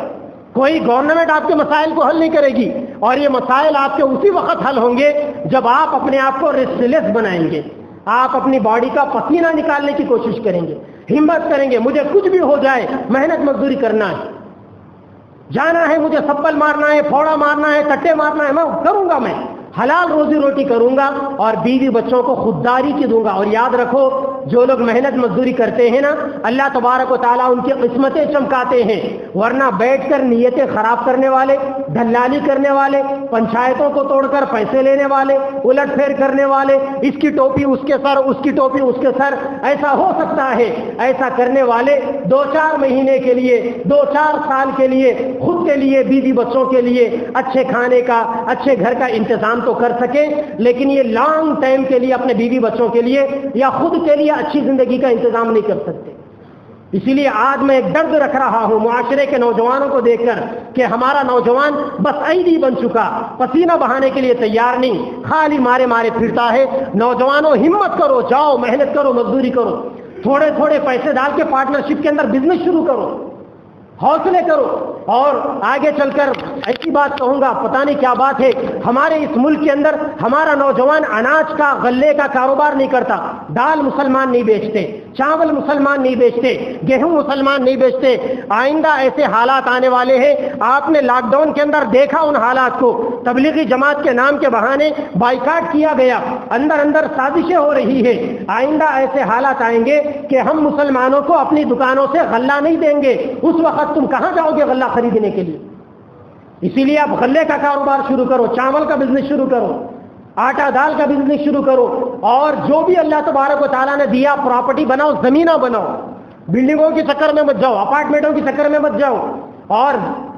کوئی گورنمنٹ آپ کے مسائل کو حل نہیں کرے گی، اور یہ مسائل آپ کے اسی وقت حل ہوں گے جب آپ اپنے آپ کو ریسٹلیس بنائیں گے، آپ اپنی باڈی کا پسینہ نکالنے کی کوشش کریں گے، ہمت کریں گے، مجھے کچھ بھی ہو جائے محنت مزدوری کرنا ہے، جانا ہے، مجھے سپل مارنا ہے، پھوڑا مارنا ہے، کٹے مارنا ہے، میں کروں گا، میں حلال روزی روٹی کروں گا، اور بیوی بچوں کو خودداری کی دوں گا۔ اور یاد رکھو، جو لوگ محنت مزدوری کرتے ہیں نا، اللہ تبارک و تعالیٰ ان کی قسمتیں چمکاتے ہیں، ورنہ بیٹھ کر نیتیں خراب کرنے والے، دلالی کرنے والے، پنچایتوں کو توڑ کر پیسے لینے والے، الٹ پھیر کرنے والے، اس کی ٹوپی اس کے سر، اس کی ٹوپی اس کے سر، ایسا ہو سکتا ہے، ایسا کرنے والے 2-4 مہینے کے لیے، 2-4 سال کے لیے خود کے لیے، بیوی بچوں کے لیے اچھے کھانے کا، اچھے گھر کا انتظام تو کر سکیں، لیکن یہ لانگ ٹائم کے لیے اپنے بیوی بچوں کے لیے یا خود کے لیے اچھی زندگی کا انتظام نہیں کر سکتے۔ اسی لیے آج میں ایک درد رکھ رہا ہوں معاشرے کے نوجوانوں کو دیکھ کر کہ ہمارا نوجوان بس عیدی بن چکا، پسینہ بہانے کے لیے تیار نہیں، خالی مارے مارے پھرتا ہے۔ نوجوانوں ہمت کرو، جاؤ محنت کرو، مزدوری کرو، تھوڑے تھوڑے پیسے ڈال کے پارٹنرشپ کے اندر بزنس شروع کرو، حوصلے کرو۔ اور آگے چل کر ایسی بات کہوں گا، پتہ نہیں کیا بات ہے، ہمارے اس ملک کے اندر ہمارا نوجوان اناج کا، غلے کا کاروبار نہیں کرتا، دال مسلمان نہیں بیچتے، چاول مسلمان نہیں بیچتے، گیہوں مسلمان نہیں بیچتے۔ آئندہ ایسے حالات آنے والے ہیں، آپ نے لاک ڈاؤن کے اندر دیکھا ان حالات کو، تبلیغی جماعت کے نام کے بہانے بائیکاٹ کیا گیا، اندر اندر سازشیں ہو رہی ہے۔ آئندہ ایسے حالات آئیں گے کہ ہم مسلمانوں کو اپنی دکانوں سے غلہ نہیں دیں گے، اس وقت تم کہاں جاؤ گے غلہ خریدنے کے لیے؟ اسی لیے آپ غلے کا کاروبار شروع کرو، چاول کا بزنس شروع کرو، آٹا دال کا بزنس شروع کرو، اور جو بھی اللہ تبارک و تعالیٰ نے دیا پراپرٹی بناؤ، زمینہ بناؤ، بلڈنگوں کے چکر میں مت جاؤ، اپارٹمنٹوں کے چکر میں مت جاؤ، اور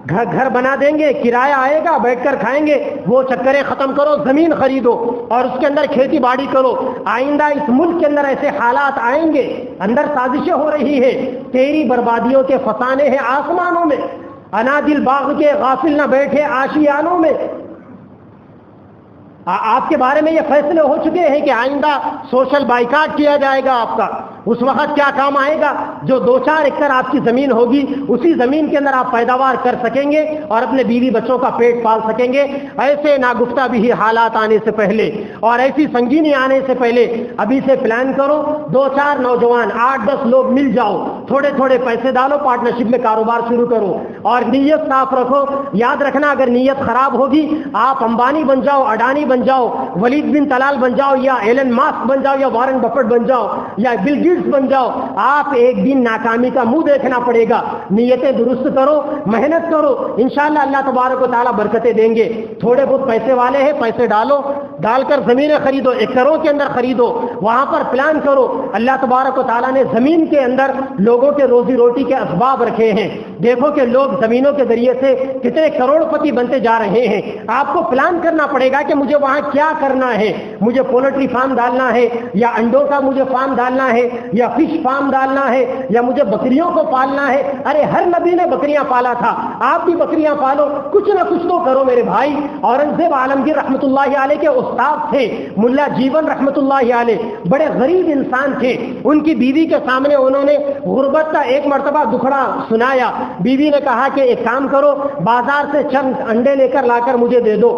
گھر بنا دیں گے، کرایہ آئے گا، بیٹھ کر کھائیں گے، وہ چکریں ختم کرو، زمین خریدو اور اس کے اندر کھیتی باڑی کرو۔ آئندہ اس ملک کے اندر ایسے حالات آئیں گے، اندر سازشیں ہو رہی ہے، تیری بربادیوں کے فسانے ہیں آسمانوں میں، انادل باغ کے غافل نہ بیٹھے آشیانوں میں۔ آپ کے بارے میں یہ فیصلے ہو چکے ہیں کہ آئندہ سوشل بائیکاٹ کیا جائے گا آپ کا۔ اس وقت کیا کام آئے گا؟ جو 2-4 ایکڑ آپ کی زمین ہوگی، اسی زمین کے اندر آپ پیداوار کر سکیں گے اور اپنے بیوی بچوں کا پیٹ پال سکیں گے۔ ایسے ناگفتہ بھی حالات آنے سے پہلے اور ایسی سنگینی آنے سے پہلے ابھی سے پلان کرو، 2-4 نوجوان 8-10 لوگ مل جاؤ، تھوڑے تھوڑے پیسے ڈالو، پارٹنرشپ میں کاروبار شروع کرو اور نیت صاف رکھو۔ یاد رکھنا اگر نیت خراب ہوگی، آپ امبانی بن جاؤ، اڈانی بن جاؤ، ولید بن طلال بن جاؤ، یا ایلن ماسک بن جاؤ، یا وارن بفٹ بن جاؤ، یا بل گیٹس بن جاؤ، آپ ایک دن ناکامی کا منہ دیکھنا پڑے گا۔ نیتیں درست کرو، محنت کرو، انشاءاللہ اللہ تبارک و تعالیٰ برکتیں دیں گے۔ تھوڑے بہت پیسے والے ہیں، پیسے ڈالو، ڈال کر زمینیں خریدو، ایکڑوں کے اندر خریدو، وہاں پر پلان کرو۔ اللہ تبارک و تعالیٰ نے زمین کے اندر لوگوں کے روزی روٹی کے اسباب رکھے ہیں۔ دیکھو کہ لوگ زمینوں کے ذریعے سے کتنے کروڑ پتی بنتے جا رہے ہیں۔ آپ کو پلان کرنا پڑے گا کہ مجھے وہاں کیا کرنا ہے، مجھے پولٹری فارم ڈالنا ہے، یا انڈوں کا مجھے فارم ڈالنا ہے، یا فش فارم ڈالنا ہے، یا مجھے بکریوں کو پالنا ہے۔ ارے ہر نبی نے بکریاں پالا تھا، آپ بھی بکریاں پالو، کچھ نہ کچھ تو کرو میرے بھائی۔ اورنگزیب عالمگیر رحمۃ اللہ علیہ کے استاد تھے ملا جیون رحمۃ اللہ علیہ، بڑے غریب انسان تھے۔ ان کی بیوی کے سامنے انہوں نے غربت کا ایک مرتبہ دکھڑا سنایا۔ بیوی نے کہا کہ ایک کام کرو، بازار سے چند انڈے لے کر لا کر مجھے دے دو۔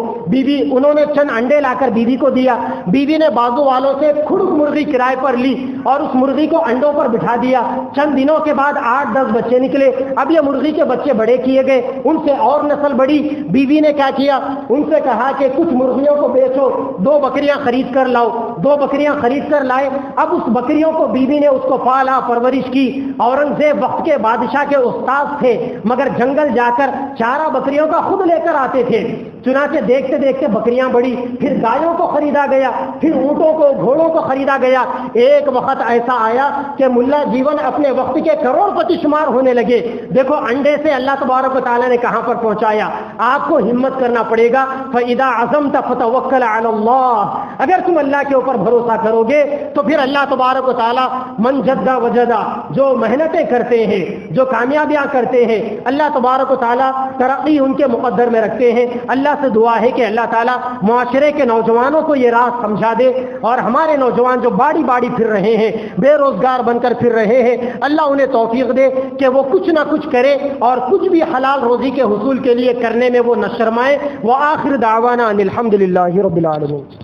انہوں نے چند انڈے لا کر بیوی کو دیا۔ بیوی نے بازو والوں سے کھڑک مرغی کرائے پر لی اور اس مرغی کو انڈوں پر بٹھا دیا۔ چند دنوں کے بعد 8-10 بچے نکلے۔ اب یہ مرغی کے بچے بڑے کیے گئے، ان سے اور نسل بڑی۔ بیوی نے کیا کیا؟ ان سے کہا کہ کچھ مرغیوں کو بیچو، 2 بکریاں خرید کر لاؤ۔ 2 بکریاں خرید کر لائے۔ اب اس بکریوں کو بیوی نے اس کو پالا، پرورش کی۔ اورنگزیب وقت کے بادشاہ کے استاد تھے، مگر جنگل جا کر چارہ بکریوں کا خود لے کر آتے تھے۔ چنانچہ دیکھتے دیکھتے بکریاں بڑی، پھر گایوں کو خریدا گیا، پھر اونٹوں کو، گھوڑوں کو خریدا گیا۔ ایک وقت ایسا آیا کہ ملا جیون اپنے وقت کے کروڑ پتی شمار ہونے لگے۔ دیکھو انڈے سے اللہ تبارک و تعالیٰ نے کہاں پر پہنچایا۔ آپ کو ہمت کرنا پڑے گا۔ فَإِذَا عَزَمْتَ فَتَوَكَّلْ عَلَى اللَّهِ، اگر تم اللہ کے اوپر بھروسہ کرو گے تو پھر اللہ تبارک و تعالیٰ من جدہ وجدہ، جو محنتیں کرتے ہیں، جو کامیابیاں کرتے ہیں، اللہ تبارک و تعالیٰ ترقی ان کے مقدر میں رکھتے ہیں۔ اللہ سے دعا ہے کہ اللہ تعالیٰ معاشرے کے نوجوانوں کو یہ راز سمجھا دے، اور ہمارے نوجوان جو باڑی باڑی پھر رہے ہیں، بے روزگار بن کر پھر رہے ہیں، اللہ انہیں توفیق دے کہ وہ کچھ نہ کچھ کرے اور کچھ بھی حلال روزی کے حصول کے لیے کرنے میں وہ نہ شرمائے۔ وآخر دعوانا ان الحمد للہ رب العالمین۔